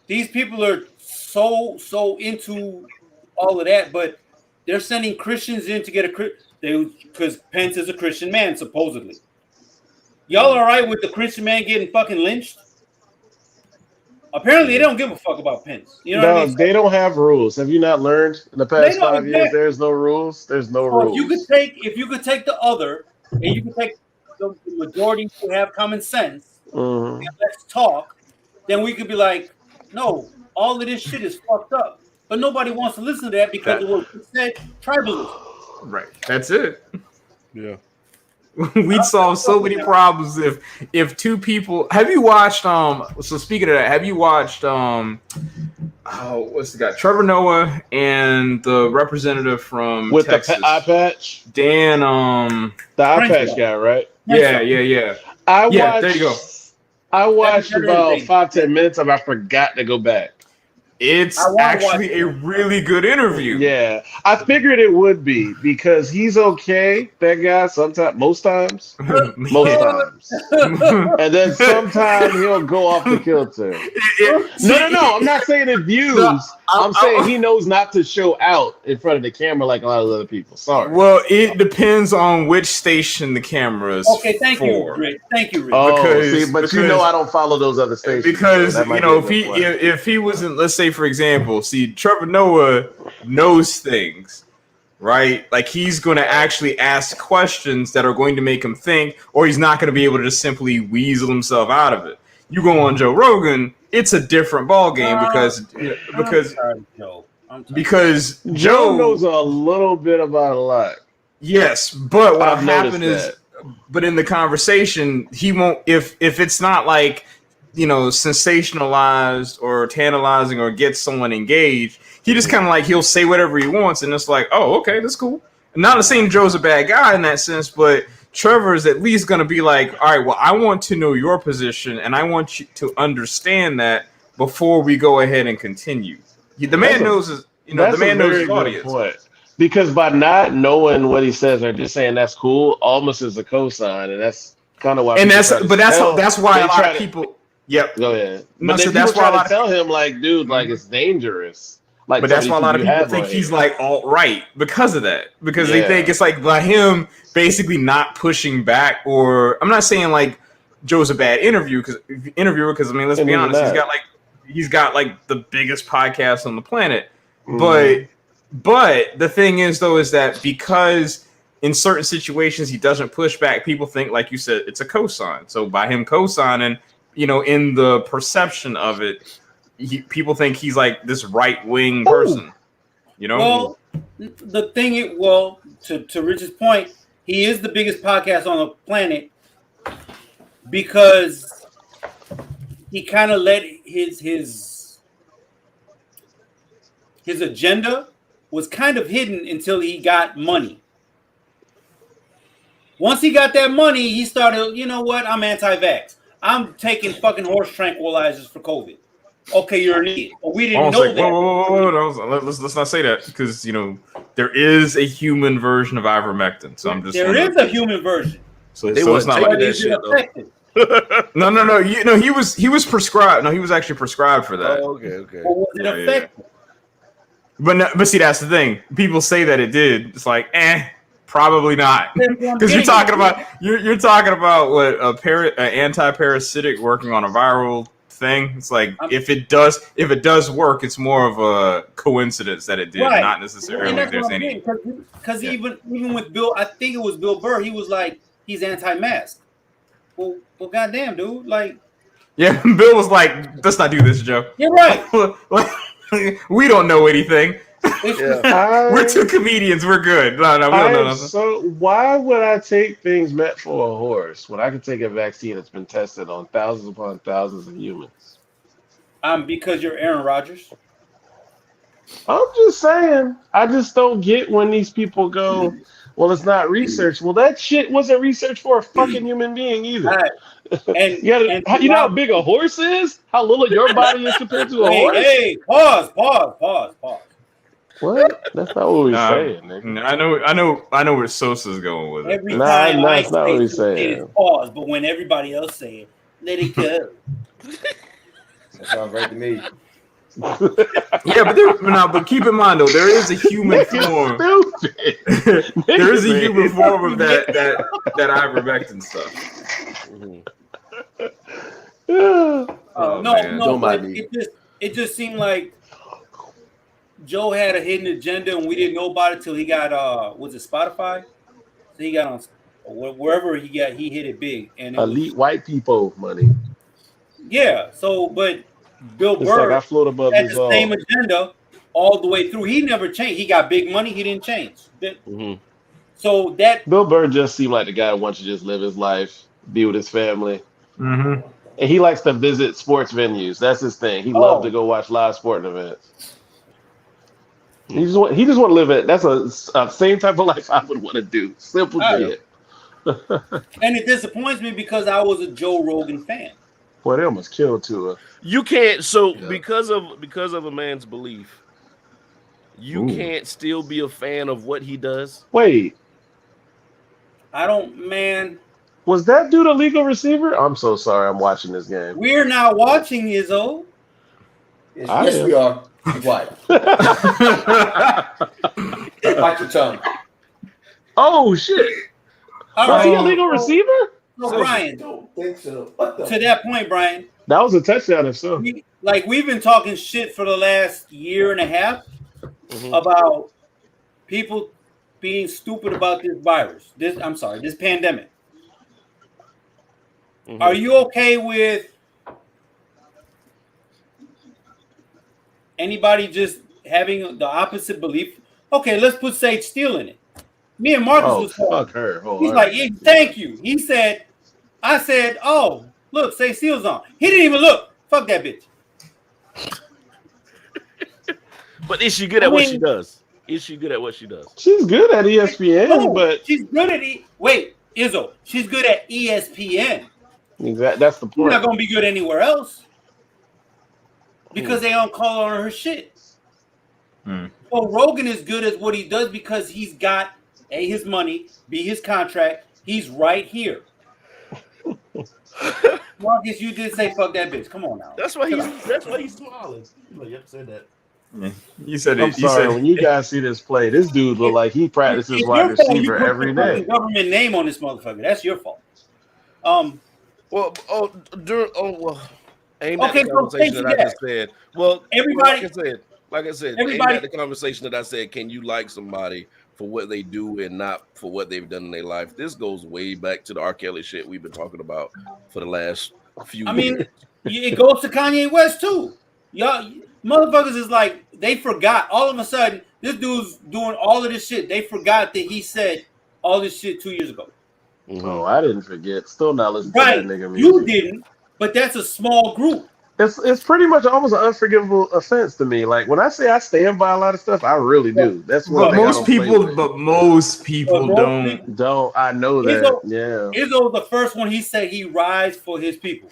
These people are so into all of that, but they're sending Christians in to get because Pence is a Christian man, supposedly. Y'all all right with the Christian man getting fucking lynched? Apparently, they don't give a fuck about Pence. You know what I mean? They don't have rules. Have you not learned in the past 5 years? There's no rules. There's no rules. If you could take the other, and you could take the majority who have common sense, and let's talk, then we could be like, no, all of this shit is fucked up. But nobody wants to listen to that because of what you said, tribalism. Right. That's it. Yeah. We'd solve so many problems if two people. Have you watched? So speaking of that, have you watched? What's the guy? Trevor Noah and the representative from with Texas, the eye patch, Dan. the eye patch guy, right? Yeah. I Yeah, watched. there you go. I watched Haven't about anything. 5-10 minutes of. I forgot to go back. It's actually a really good interview. Yeah, I figured it would be because he's okay. That guy, sometimes, most times, and then sometimes he'll go off the kilter. No. I'm not saying it views. No, I'm saying he knows not to show out in front of the camera like a lot of other people. Sorry. Well, it depends on which station the camera is. Okay, thank you, Rick. Oh, Because- but you know I don't follow those other stations. Because so that might you know, be a good point. if he wasn't, let's say for example, see, Trevor Noah knows things, right? Like he's going to actually ask questions that are going to make him think, or he's not going to be able to just simply weasel himself out of it. You go on Joe Rogan, it's a different ball game because Joe knows a little bit about a lot. Yes, but what'll I've happen noticed is, but in the conversation, he won't. If it's not like, you know, sensationalized or tantalizing or gets someone engaged, he just kind of like he'll say whatever he wants, and it's like, oh, okay, that's cool. Not to say Joe's a bad guy in that sense, but Trevor is at least going to be like, all right, well, I want to know your position, and I want you to understand that before we go ahead and continue. The man knows his, you know, the man knows his audience. Point. Because by not knowing what he says or just saying that's cool, almost is a cosign, and that's kind of why. And that's why a lot of people. Yep. Go ahead. No, But so then that's people why a try lot to tell him like, dude, like it's dangerous. Like, but that's why a lot of people think he's like alt-right because of that. Because they think it's like by him basically not pushing back, or I'm not saying like Joe's a bad interviewer because I mean, let's be honest, he's got like the biggest podcast on the planet. But the thing is though is that because in certain situations he doesn't push back, people think, like you said, it's a cosign. So by him cosigning, you know, in the perception of it, people think he's like this right-wing person, you know? Well, the thing is, to Rich's point, he is the biggest podcast on the planet because he kind of let his agenda was kind of hidden until he got money. Once he got that money, he started, you know what? I'm anti-vax. I'm taking fucking horse tranquilizers for COVID. Okay, you're an idiot. But we didn't know that. Whoa. Let's not say that because, you know, there is a human version of ivermectin. So I'm just there is a human version. So it's not like that shit. No. You know, he was prescribed. No, he was actually prescribed for that. Oh, okay. But was it effective? But see, that's the thing. People say that it did. It's like, probably not. Because you're talking about what a anti-parasitic working on a viral thing. It's like if it does work, it's more of a coincidence that it did, not necessarily there's any. Because even with Bill, I think it was Bill Burr. He was like, he's anti-mask. Well, goddamn, dude, like. Yeah, Bill was like, let's not do this, Joe. You're right. We don't know anything. We're two comedians. We're good. No, we don't know nothing. So why would I take things meant for a horse when I can take a vaccine that's been tested on thousands upon thousands of humans? Because you're Aaron Rodgers. I'm just saying. I just don't get when these people go, well, it's not research. Well, that shit wasn't research for a fucking human being either. Right. And you know how big a horse is? How little your body is compared to a horse? Hey, pause. What? That's not what we're saying, nigga. I know where Sosa's going with it. Every time that's not what we're saying. Pause, but when everybody else say it, let it go. That sounds right to me. Yeah, but keep in mind though, there is a human form. There is a human form of that ivermectin stuff. It just seemed like Joe had a hidden agenda and we didn't know about it till he got was it Spotify? So he got on wherever he hit it big and elite white people money. Yeah, so but Bill Burr like I float above had the same agenda all the way through. He never changed. He got big money. He didn't change. So that Bill Burr just seemed like the guy who wants to just live his life, be with his family. Mm-hmm. And he likes to visit sports venues. That's his thing. He loves to go watch live sporting events. He just want to live it. That's a same type of life I would want to do. Simple shit. And it disappoints me because I was a Joe Rogan fan. Boy, they almost killed Tua. You can't. So because of a man's belief, you can't still be a fan of what he does. Wait, I don't, man. was that dude a legal receiver? I'm so sorry. I'm watching this game. We're not watching Izzo. Yes, we are. Be quiet. Bite your tongue. Oh shit! Was he a legal receiver? No, Brian. Don't think so. To that point, Brian. That was a touchdown, if so. We've been talking shit for the last year and a half about people being stupid about this virus. This pandemic. Are you okay with anybody just having the opposite belief? Okay, let's put Sage Steele in it. Me and Marcus was fuck her. He's like, thank you. He said, I said, oh, look, Sage Steele's on. He didn't even look. Fuck that bitch. But is she good at what she does? Is she good at what she does? She's good at ESPN, but she's good at Wait, Izzo, she's good at ESPN. Exactly, that's the point. She's not gonna be good anywhere else because they don't call on her shit. So Rogan is good at what he does because he's got A, his money, B, his contract. He's right here. Marcus, you did say fuck that bitch. Come on now. That's why he's smiling. You said that. Yeah. You said it. I'm sorry. When you guys see this play, this dude look like he practices wide receiver every day. Government name on this motherfucker. That's your fault. Ain't that the conversation that I just said? Well, everybody, like I said, ain't that the conversation that I said? Can you like somebody for what they do and not for what they've done in their life? This goes way back to the R. Kelly shit we've been talking about for the last few years. It goes to Kanye West too. Y'all motherfuckers is like, they forgot all of a sudden this dude's doing all of this shit. They forgot that he said all this shit 2 years ago. Oh, I didn't forget. Still not listening to that nigga music. You didn't, but that's a small group. It's pretty much almost an unforgivable offense to me. Like when I say I stand by a lot of stuff, I really do. That's what most people don't. I know that. Izzo's the first one. He said he rides for his people.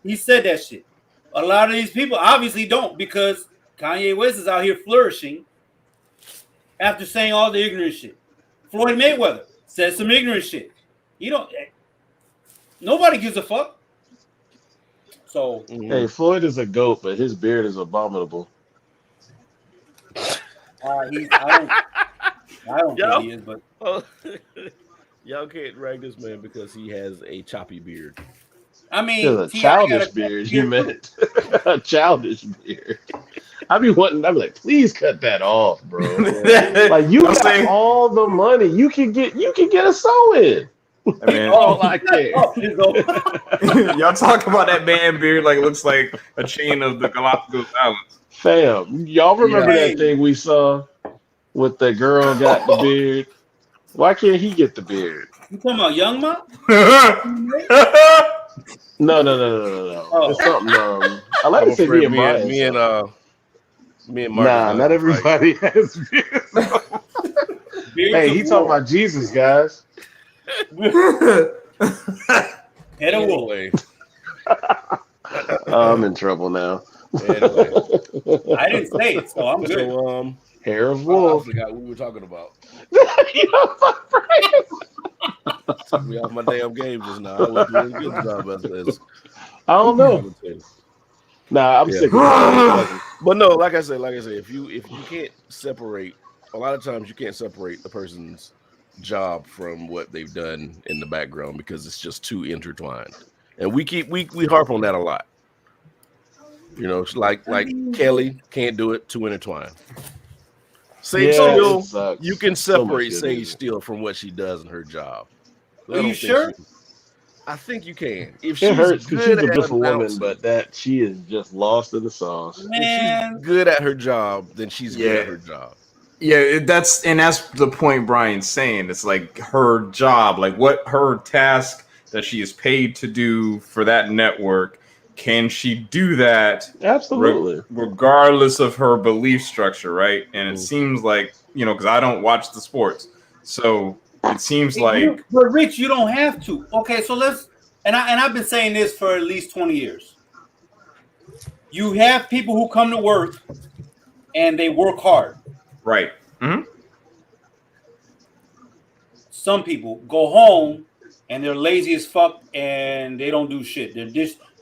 He said that shit. A lot of these people obviously don't because Kanye West is out here flourishing after saying all the ignorant shit. Floyd Mayweather said some ignorant shit. Nobody gives a fuck. So hey, Floyd is a goat, but his beard is abominable. I don't think he is, but y'all can't rag this man because he has a choppy beard. I mean, a childish beard. You meant a childish beard. I be like, please cut that off, bro. Like you got all the money. You can get a sew-in. I mean, all I care. Y'all talk about that man beard like it looks like a chain of the Galapagos Islands. Fam, y'all remember that thing we saw with the girl got the beard? Why can't he get the beard? You talking about Young Ma? No. It's something. I like to say me and Mark. Nah, not everybody has beards. Hey, he talking about Jesus, guys. Anyway. I'm in trouble now. Anyway. I didn't say it, so I'm good. So, hair of wolf. I forgot what we were talking about. Took me off my damn game just now. I was doing a good job at this. I don't know. Nah, I'm sick of it. But no, like I said, if you can't separate, a lot of times you can't separate the person's job from what they've done in the background because it's just too intertwined. And we harp on that a lot. You know, like Kelly can't do it, too intertwined. Sage Steele, you can separate Sage Steele from what she does in her job. Are you sure? I think you can. If it hurts because she's a beautiful woman, but that she is just lost in the sauce. Man. If she's good at her job, then she's good at her job. Yeah, that's the point Brian's saying. It's like her job, like what her task that she is paid to do for that network. Can she do that Absolutely. regardless of her belief structure, right? And it seems like, because I don't watch the sports, so it seems like. But Rich, you don't have to. Okay, so I've been saying this for at least 20 years. You have people who come to work and they work hard. Right. Mm-hmm. Some people go home and they're lazy as fuck and they don't do shit. They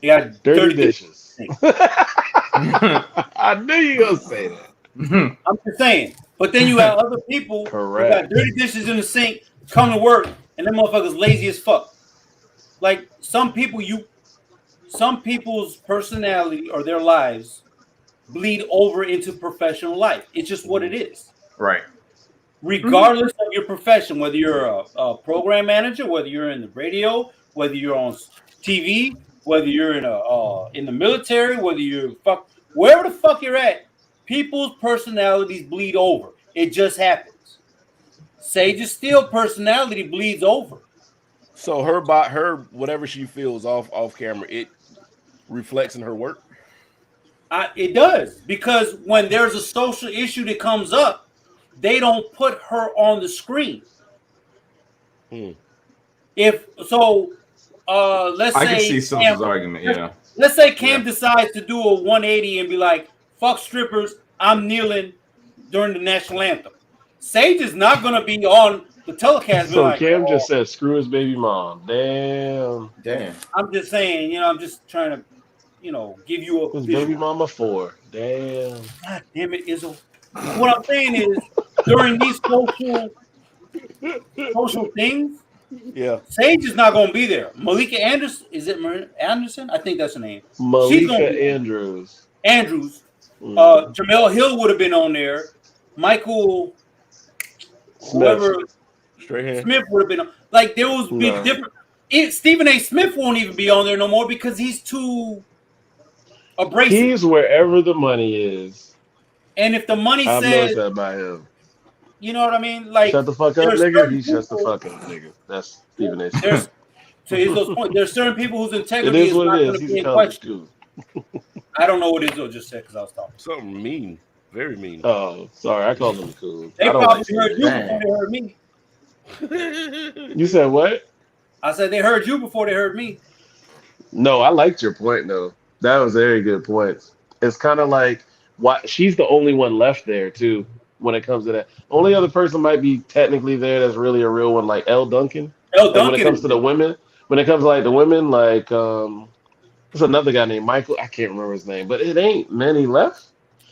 got dirty dishes. I knew you were gonna say that. I'm just saying. But then you have other people who got dirty dishes in the sink, come to work, and them motherfuckers lazy as fuck. Like some people's personality or their lives bleed over into professional life. It's just what it is. Right. Regardless of your profession, whether you're a program manager, whether you're in the radio, whether you're on TV, whether you're in the military, whether you're wherever the fuck you're at, people's personalities bleed over. It just happens. Sage Steele personality bleeds over. So her whatever she feels off camera, it reflects in her work. It does, because when there's a social issue that comes up, they don't put her on the screen. If so, let's say I can see Sosa's argument. Yeah. Let's say Cam decides to do a 180 and be like, "Fuck strippers, I'm kneeling during the national anthem." Sage is not going to be on the telecast. So like, Cam just said, "Screw his baby mom." Damn. I'm just saying, I'm just trying to, give you a his baby mama 4. Damn. God damn it, Izzo. What I'm saying is, during these social things, Sage is not going to be there. Malika Anderson, is it Anderson? I think that's her name. Malika Andrews. Jamel Hill would have been on there. Michael, whoever, Smith would have been on. Like, there would be different. Stephen A. Smith won't even be on there no more because he's too abrasive. He's wherever the money is. And if the money I've says, noticed that by him. You know what I mean? Like, shut the fuck up, nigga. He shuts the fuck up, nigga. That's Stephen A. To Izzo's point, there's certain people whose integrity is not going to be in question. I don't know what Izzo just said because I was talking. Something mean, very mean. Oh, sorry, I called him cool. They probably heard you before they heard me. You said what? I said they heard you before they heard me. No, I liked your point though. That was a very good point. It's kind of like she's the only one left there too. When it comes to that, only other person might be technically there that's really a real one, like Elle Duncan. When it comes to the women, like there's another guy named Michael. I can't remember his name, but it ain't many left.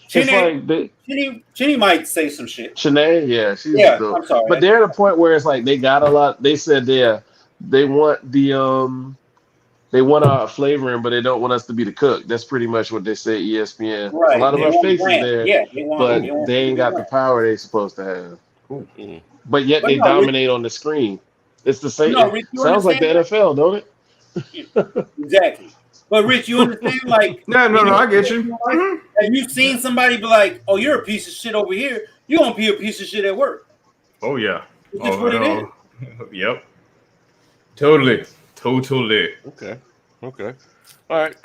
Chinny might say some shit. Shanae, yeah, she's dope. I'm sorry, but they're at a point where it's like they got a lot. They said they want they want our flavoring, but they don't want us to be the cook. That's pretty much what they say. ESPN. Right. A lot of our faces there, but they ain't got the power they're supposed to have. Mm-hmm. But yet they dominate on the screen. It's the same. Sounds like the NFL, don't it? Exactly. But Rich, you understand? Like, no, I get you. Have you seen somebody be like, "Oh, you're a piece of shit over here. You gonna be a piece of shit at work"? Oh yeah. That's what it is. Yep. Totally. Okay. All right.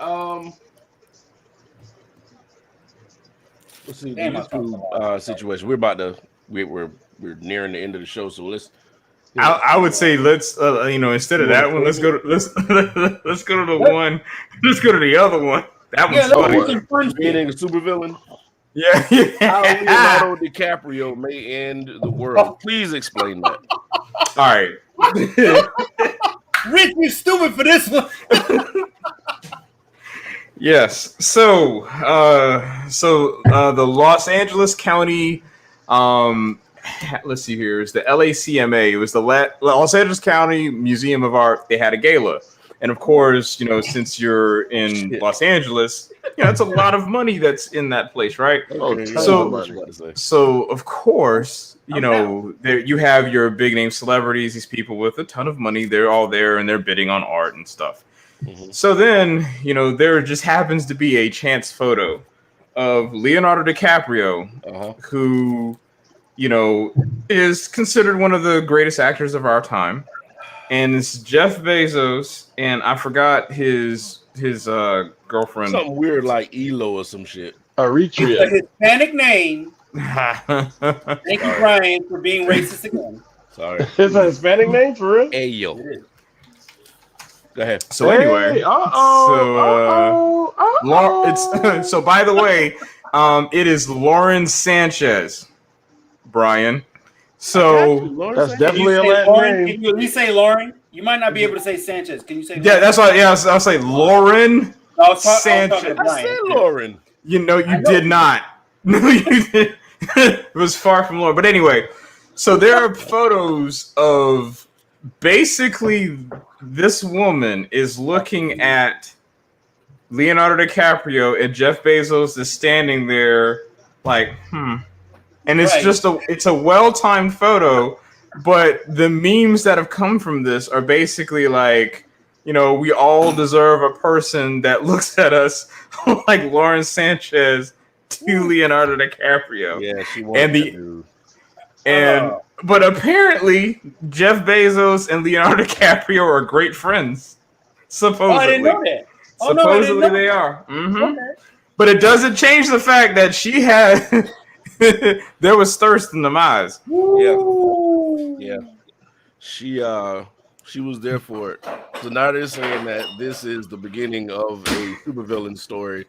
Let's see the situation. We're nearing the end of the show, so let's. I would say let's instead of that one, let's go to the one. Let's go to the other one. That one's funny. Being a supervillain. Yeah. How Leonardo DiCaprio may end the world. Please explain that. All right. Rich, you stupid for this one. Yes. So the Los Angeles County, let's see here, is the LACMA. It was the Los Angeles County Museum of Art. They had a gala, and of course, since you're in Los Angeles, it's a lot of money that's in that place, right? So of course, there you have your big name celebrities, these people with a ton of money. They're all there and they're bidding on art and stuff. Mm-hmm. So then, there just happens to be a chance photo of Leonardo DiCaprio, who is considered one of the greatest actors of our time. And it's Jeff Bezos, and I forgot his girlfriend. Something weird like Elo or some shit. It's Eritrea. a Hispanic name. Thank you, Brian, for being racist again. Sorry. It's a Hispanic name for real? Ayo. It is. Go ahead. So anyway, Hey, it's so by the way, it is Lauren Sanchez, Brian. So that's Can definitely you a say Latin Lauren? name. Can you at least say Lauren? You might not be able to say Sanchez. Can you say? yeah, that's why. Yeah, I'll say Lauren I was talking Sanchez. to I Brian. said Lauren. You I know did you not. No, you did. It was far from Lauren. But anyway, so there are photos of basically this woman is looking at Leonardo DiCaprio and Jeff Bezos is standing there like, and it's Right. just it's a well-timed photo, but the memes that have come from this are basically like, we all deserve a person that looks at us like Lauren Sanchez to Leonardo DiCaprio. Yeah, she And wanted the- that dude. But apparently Jeff Bezos and Leonardo DiCaprio are great friends. Supposedly. Oh, I didn't know that. Oh, no, I didn't Supposedly know they that. are. Mm-hmm. Okay. But it doesn't change the fact that she had there was thirst in them eyes. Yeah. She was there for it. So now they're saying that this is the beginning of a supervillain story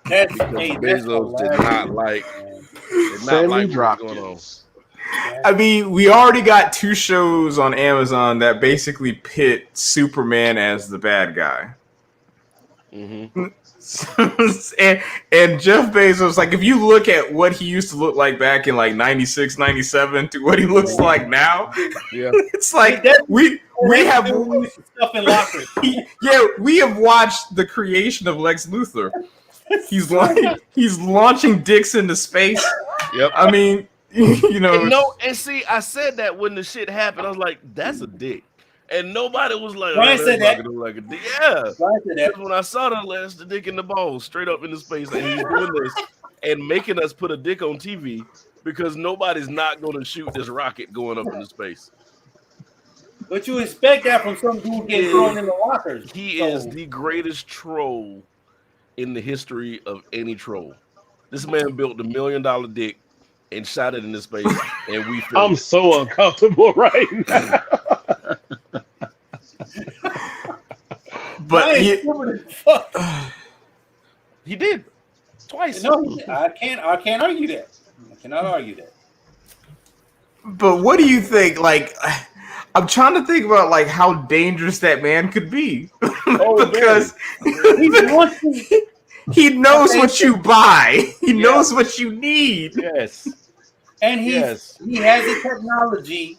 That's because Bezos did not like Send me what's going on. dropkins. I mean, we already got 2 shows on Amazon that basically pit Superman as the bad guy. Mm-hmm. and Jeff Bezos, like, if you look at what he used to look like back in like 96, 97 to what he looks like now, Yeah. it's like we have stuff in lockers. we have watched the creation of Lex Luthor. He's launching dicks into space. Yep. I mean, and see, I said that when the shit happened, I was like, "That's a dick," and nobody was like, Brian said that. Like a dick. Yeah. Brian said that. When I saw that, that's the dick in the balls, straight up into space, and he's doing this and making us put a dick on TV because nobody's not going to shoot this rocket going up into space. But you expect that from some dude getting thrown in the lockers. He is the greatest troll in the history of any troll. This man built $1 million dick and shot it into space, and we filmed I'm so uncomfortable right now. but he did twice. No, I can't argue that. I cannot argue that. But what do you think? Like, I'm trying to think about like how dangerous that man could be because he knows what you buy. He knows what you need. Yes. And he has the technology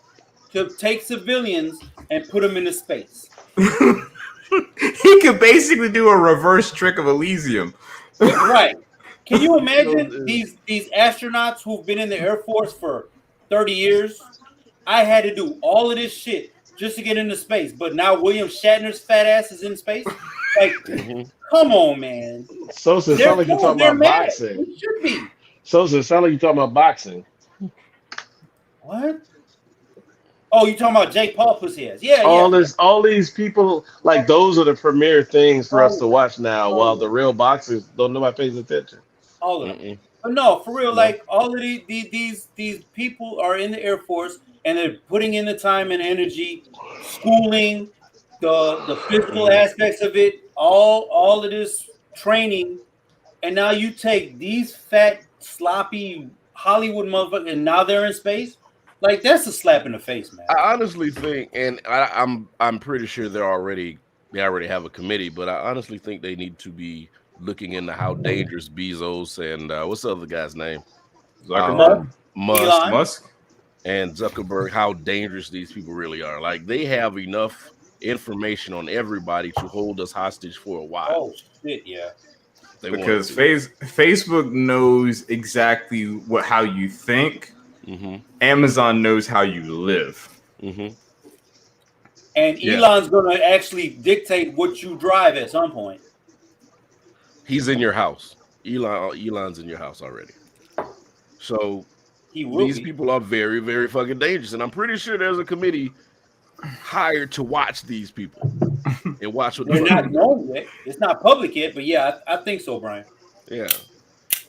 to take civilians and put them into space. He could basically do a reverse trick of Elysium. Right. Can you imagine these astronauts who've been in the Air Force for 30 years? I had to do all of this shit just to get into space. But now William Shatner's fat ass is in space? Like, come on, man. Sosa, it sounds like you're talking about mad. boxing. It should be. Sosa, it sounds like you're talking about boxing. What? Oh, you talking about Jake Paul pussy ass? Yeah, all these people, like those are the premier things for us to watch now, while the real boxers don't nobody pays attention. All of them. But no, for real, like all of these people are in the Air Force and they're putting in the time and energy, schooling, the physical aspects of it, all of this training, and now you take these fat, sloppy Hollywood motherfuckers and now they're in space. Like, that's a slap in the face, man. I honestly think, and I'm pretty sure they already have a committee, but I honestly think they need to be looking into how dangerous Bezos and what's the other guy's name? Musk and Zuckerberg, how dangerous these people really are. Like, they have enough information on everybody to hold us hostage for a while. Oh shit, yeah. Because Facebook knows exactly how you think. Amazon knows how you live. And Elon's going to actually dictate what you drive at some point. He's in your house. Elon's in your house already. So these people are very, very fucking dangerous, and I'm pretty sure there's a committee hired to watch these people and watch what they're not known yet. It's not public yet, but yeah, I think so, Brian. Yeah.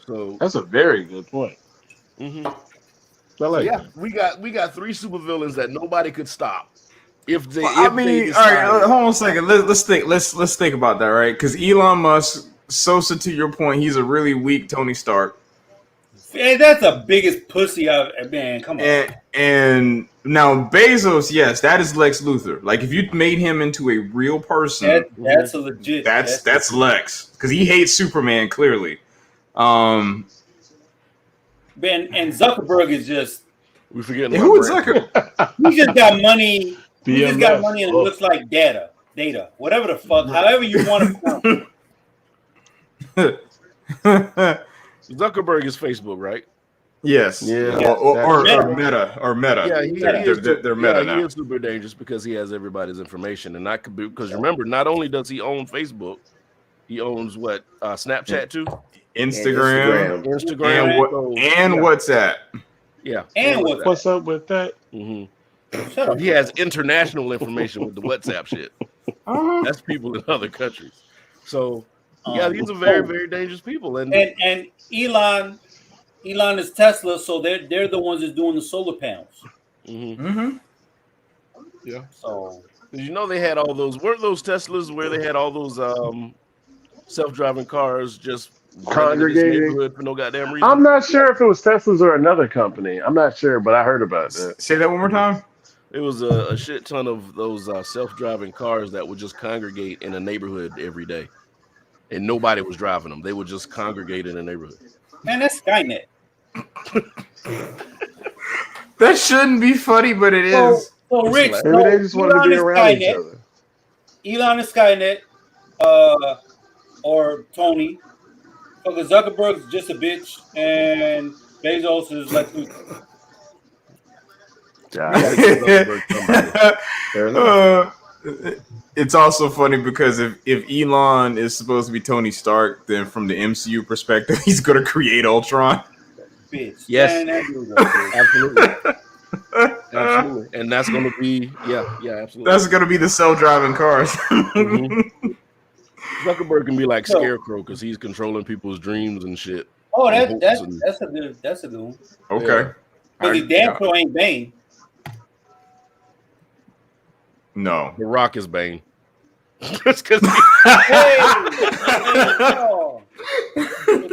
So that's a very good point. Mm-hmm. That. we got 3 supervillains that nobody could stop. If they, all right, hold on a second. Let's think about that, right? Because Elon Musk, Sosa, to your point, he's a really weak Tony Stark. Hey, that's the biggest pussy I've man. Come on. And now Bezos, yes, that is Lex Luthor. Like if you made him into a real person, that's a legit. That's Lex because he hates Superman clearly. Ben and Zuckerberg is just. We forgetting who is Zuckerberg? He just got money. He just got money and it looks like data, whatever the fuck, however you want to. Zuckerberg is Facebook, right? Yes. Yeah. Or Meta. Yeah, they're Meta now. He is super dangerous because he has everybody's information, and that could be because remember, not only does he own Facebook, he owns what Snapchat too, Instagram, and WhatsApp. Yeah, and what's up with that? Mm-hmm. He has international information with the WhatsApp shit. That's people in other countries. So yeah, these are very, very dangerous people. And Elon is Tesla, so they're the ones that's doing the solar panels. Mm-hmm. Yeah. So you know they had all those weren't those Teslas where they had all those self-driving cars just congregating for no goddamn reason. I'm not sure if it was Tesla's or another company. I'm not sure, but I heard about that. Say that one more time. It was a shit ton of those self-driving cars that would just congregate in a neighborhood every day, and nobody was driving them. They would just congregate in a neighborhood. Man, that's Skynet. That shouldn't be funny, but it is. So Rich, maybe they just want to be around each other. Elon is Skynet, or Tony. Fucking Zuckerberg's just a bitch, and Bezos is like. It's also funny because if Elon is supposed to be Tony Stark, then from the MCU perspective, he's going to create Ultron. Bitch. Yes, absolutely. Absolutely, and that's going to be absolutely. That's going to be the self-driving cars. Mm-hmm. Zuckerberg can be like Scarecrow because he's controlling people's dreams and shit. Oh, that's a good one. Okay, because he damn sure ain't Bane. No, The Rock is Bane. Just because. If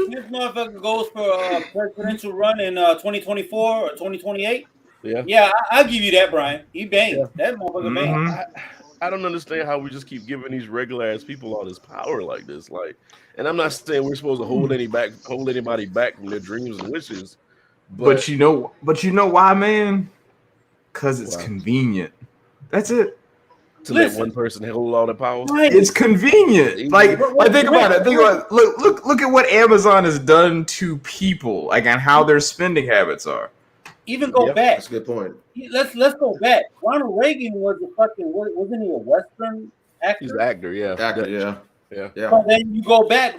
this motherfucker goes for a presidential run in 2024 or 2028, I'll give you that, Brian. He Bane. Yeah. That motherfucker Bane. I don't understand how we just keep giving these regular ass people all this power like this. Like, and I'm not saying we're supposed to hold anybody back from their dreams and wishes. But you know why, man? Because it's convenient. That's it. Let one person hold all the power. It's convenient. Like think about it. Look at what Amazon has done to people, like and how their spending habits are. Even go back. That's a good point. Let's go back. Ronald Reagan was a fucking wasn't he a Western actor? He's an actor, yeah. Actor, yeah. So then you go back,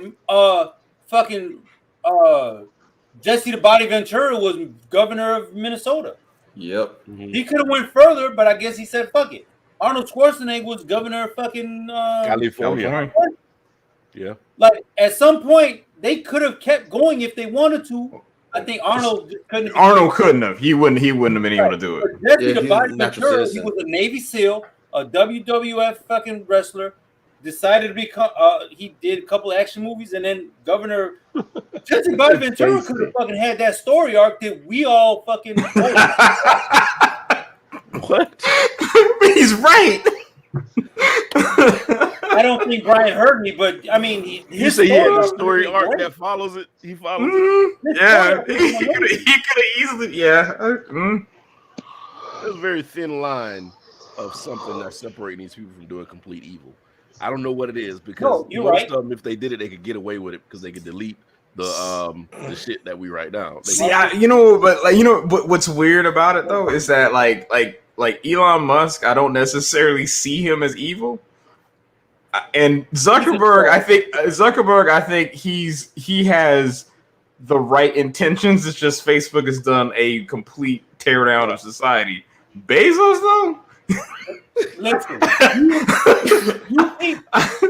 Jesse the Body Ventura was governor of Minnesota. Yep. Mm-hmm. He could have went further, but I guess he said fuck it. Arnold Schwarzenegger was governor of fucking California. Yeah. Like at some point they could have kept going if they wanted to. I think Arnold couldn't. Arnold couldn't have. He wouldn't have been able to do it. Jesse the Body Ventura, he was a Navy SEAL, a WWF fucking wrestler. Decided to become. He did a couple of action movies, and then Governor Jesse Body Ventura could have fucking had that story arc that we all fucking. What? He's right. I don't think Brian heard me, but I mean, you say he had a story arc that follows it. He follows it. Yeah, he could have easily. Yeah. There's a very thin line of something that's separating these people from doing complete evil. I don't know what it is because most of them, if they did it, they could get away with it because they could delete the shit that we write down. But what's weird about it though is that like Elon Musk, I don't necessarily see him as evil. And Zuckerberg, I think he has the right intentions. It's just Facebook has done a complete teardown of society. Bezos, though? Listen,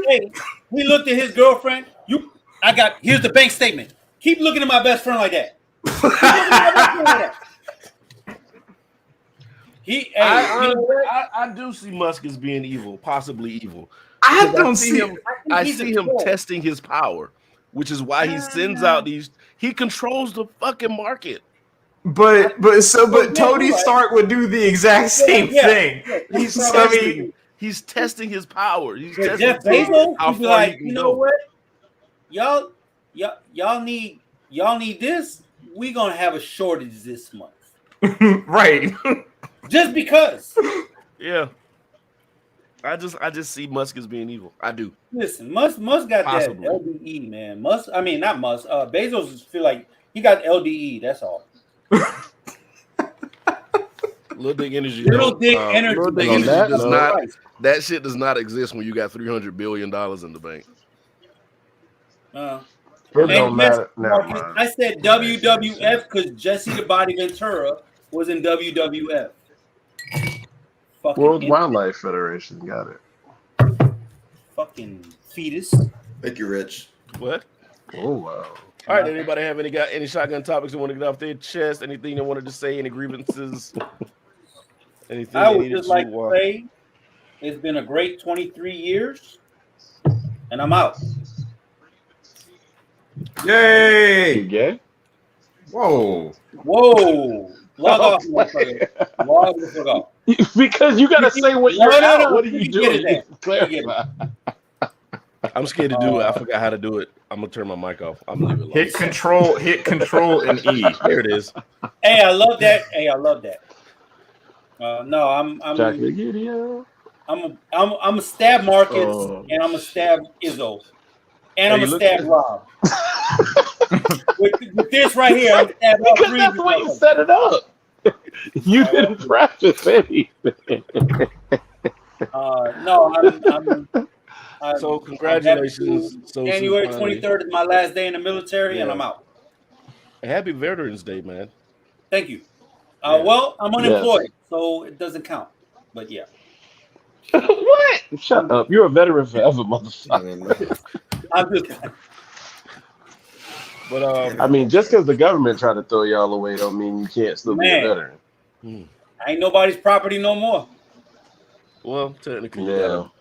hey, he looked at his girlfriend. Here's the bank statement. Keep looking at my best friend like that. I do see Musk as being evil, possibly evil. I see him testing his power, which is why he sends out these. He controls the fucking market. But Tony Stark would do the exact same thing. He's testing his power. He's testing Jeff Bezos. how He'd be far like, he can you know go. what? Y'all need this. We gonna have a shortage this month, right? Just because. Yeah. I just see Musk as being evil. I do. Listen, Musk got that LDE, man. Not Musk. Bezos feel like he got LDE. That's all. Little Dick Energy. Little Dick Energy. Little Dick Energy does not. That shit does not exist when you got $300 billion in the bank. It don't matter. I said WWF because Jesse the Body Ventura was in WWF. World Wildlife Federation got it. Fucking fetus. Thank you, Rich. What? Oh wow. All right. Anybody got any shotgun topics they want to get off their chest? Anything they wanted to say? Any grievances? Anything? I would just like to say it's been a great 23 years, and I'm out. Yay! You gay? Whoa! Log off, motherfucker. Log the fuck off. Because you gotta say what you're out. No. What are you doing? Clarify. I'm scared to do it. I forgot how to do it. I'm gonna turn my mic off. I'm gonna leave it alone. Hit control and E. There it is. Hey, I love that. No, I'm a stab Marcus and I'm a stab Izzo. And I'm a stab Rob. with this right here, I'm stab all three. That's the way you set it up. You didn't practice anything. No, so congratulations. January 23rd is my last day in the military, and I'm out. Happy Veterans Day, man. Thank you. Well, I'm unemployed, so it doesn't count. But yeah. What? Shut up. You're a veteran forever, motherfucker. I'm just. But just because the government tried to throw y'all away don't mean you can't still be a veteran. Ain't nobody's property no more. Well, technically,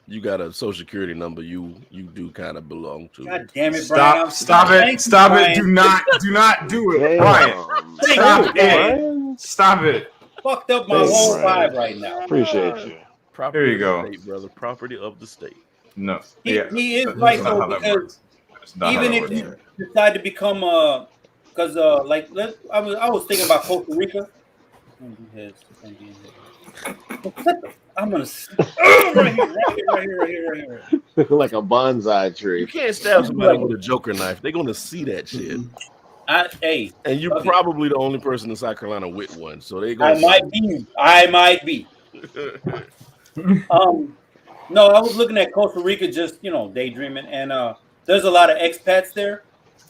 you got a social security number. You do kind of belong to. God damn it, Brian! Stop it! Do not do it, Brian. Stop it! Fucked up my whole vibe right now. Appreciate you. Property there you go, state, brother. Property of the state. No, he is right though, because even if you decide to become I was thinking about Costa Rica. I'm gonna right here. Like a bonsai tree. You can't stab somebody with a Joker knife. They're gonna see that shit. And you're probably the only person in South Carolina with one, so they. I might be. No, I was looking at Costa Rica, just daydreaming, and there's a lot of expats there,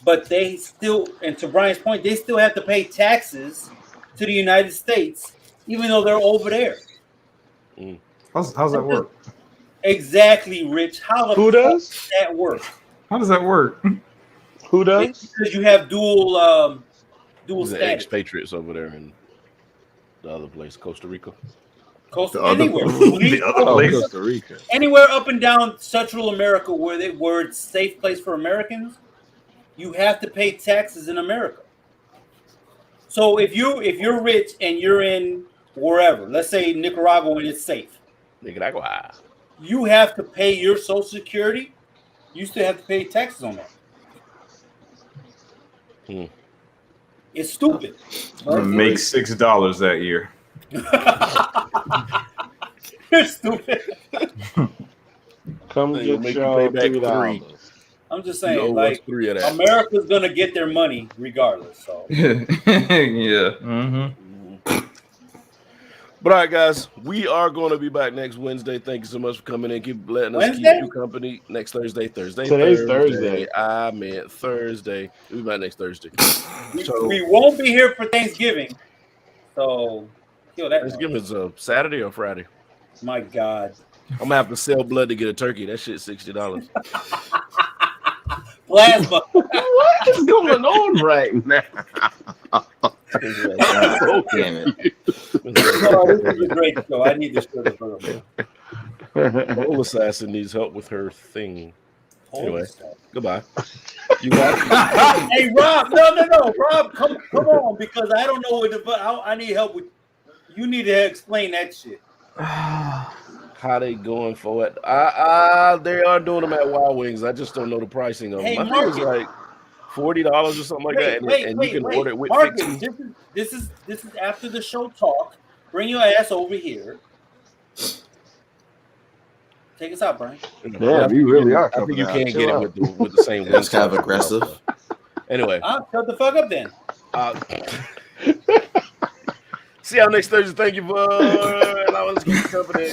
but they still, and to Brian's point, they still have to pay taxes to the United States, even though they're over there. How's that work? Exactly, Rich. Who does that work? How does that work? Who does? It's because you have dual status. Expatriates over there in the other place, Costa Rica. Costa Rica. Anywhere up and down Central America where it's a safe place for Americans, you have to pay taxes in America. So if you're rich and you're in wherever, let's say Nicaragua, and it's safe, Nicaragua, you have to pay your Social Security. You still have to pay taxes on that. It's stupid. Make $6 that year. You're stupid. Come get your $3. I'm just saying, like, America's gonna get their money regardless. So yeah. Mm-hmm. But all right, guys, we are going to be back next Wednesday. Thank you so much for coming in. Keep letting us keep you company next Thursday. Today's Thursday. I meant Thursday. We'll be back next Thursday. We won't be here for Thanksgiving. So kill that. Thanksgiving is a Saturday or Friday? My God. I'm gonna have to sell blood to get a turkey. That shit's $60. Plasma. What is going on right now? Damn it. Oh, this is a great show. I need this show to further. Old assassin needs help with her thing. Anyway, goodbye. You Hey, Rob, no, Rob, come on, because I don't know what I need help with. You need to explain that shit. How they going for it? They are doing them at Wild Wings. I just don't know the pricing of them. Hey, I think it's like $40 or something like that, and you can order it with Marcus, this is after the show talk. Bring your ass over here. Take us out, Brian. Damn, you really are. I think you can't get it with the same. That's kind of aggressive. Anyway, shut the fuck up then. See y'all next Thursday. Thank you for allowing us to keep company.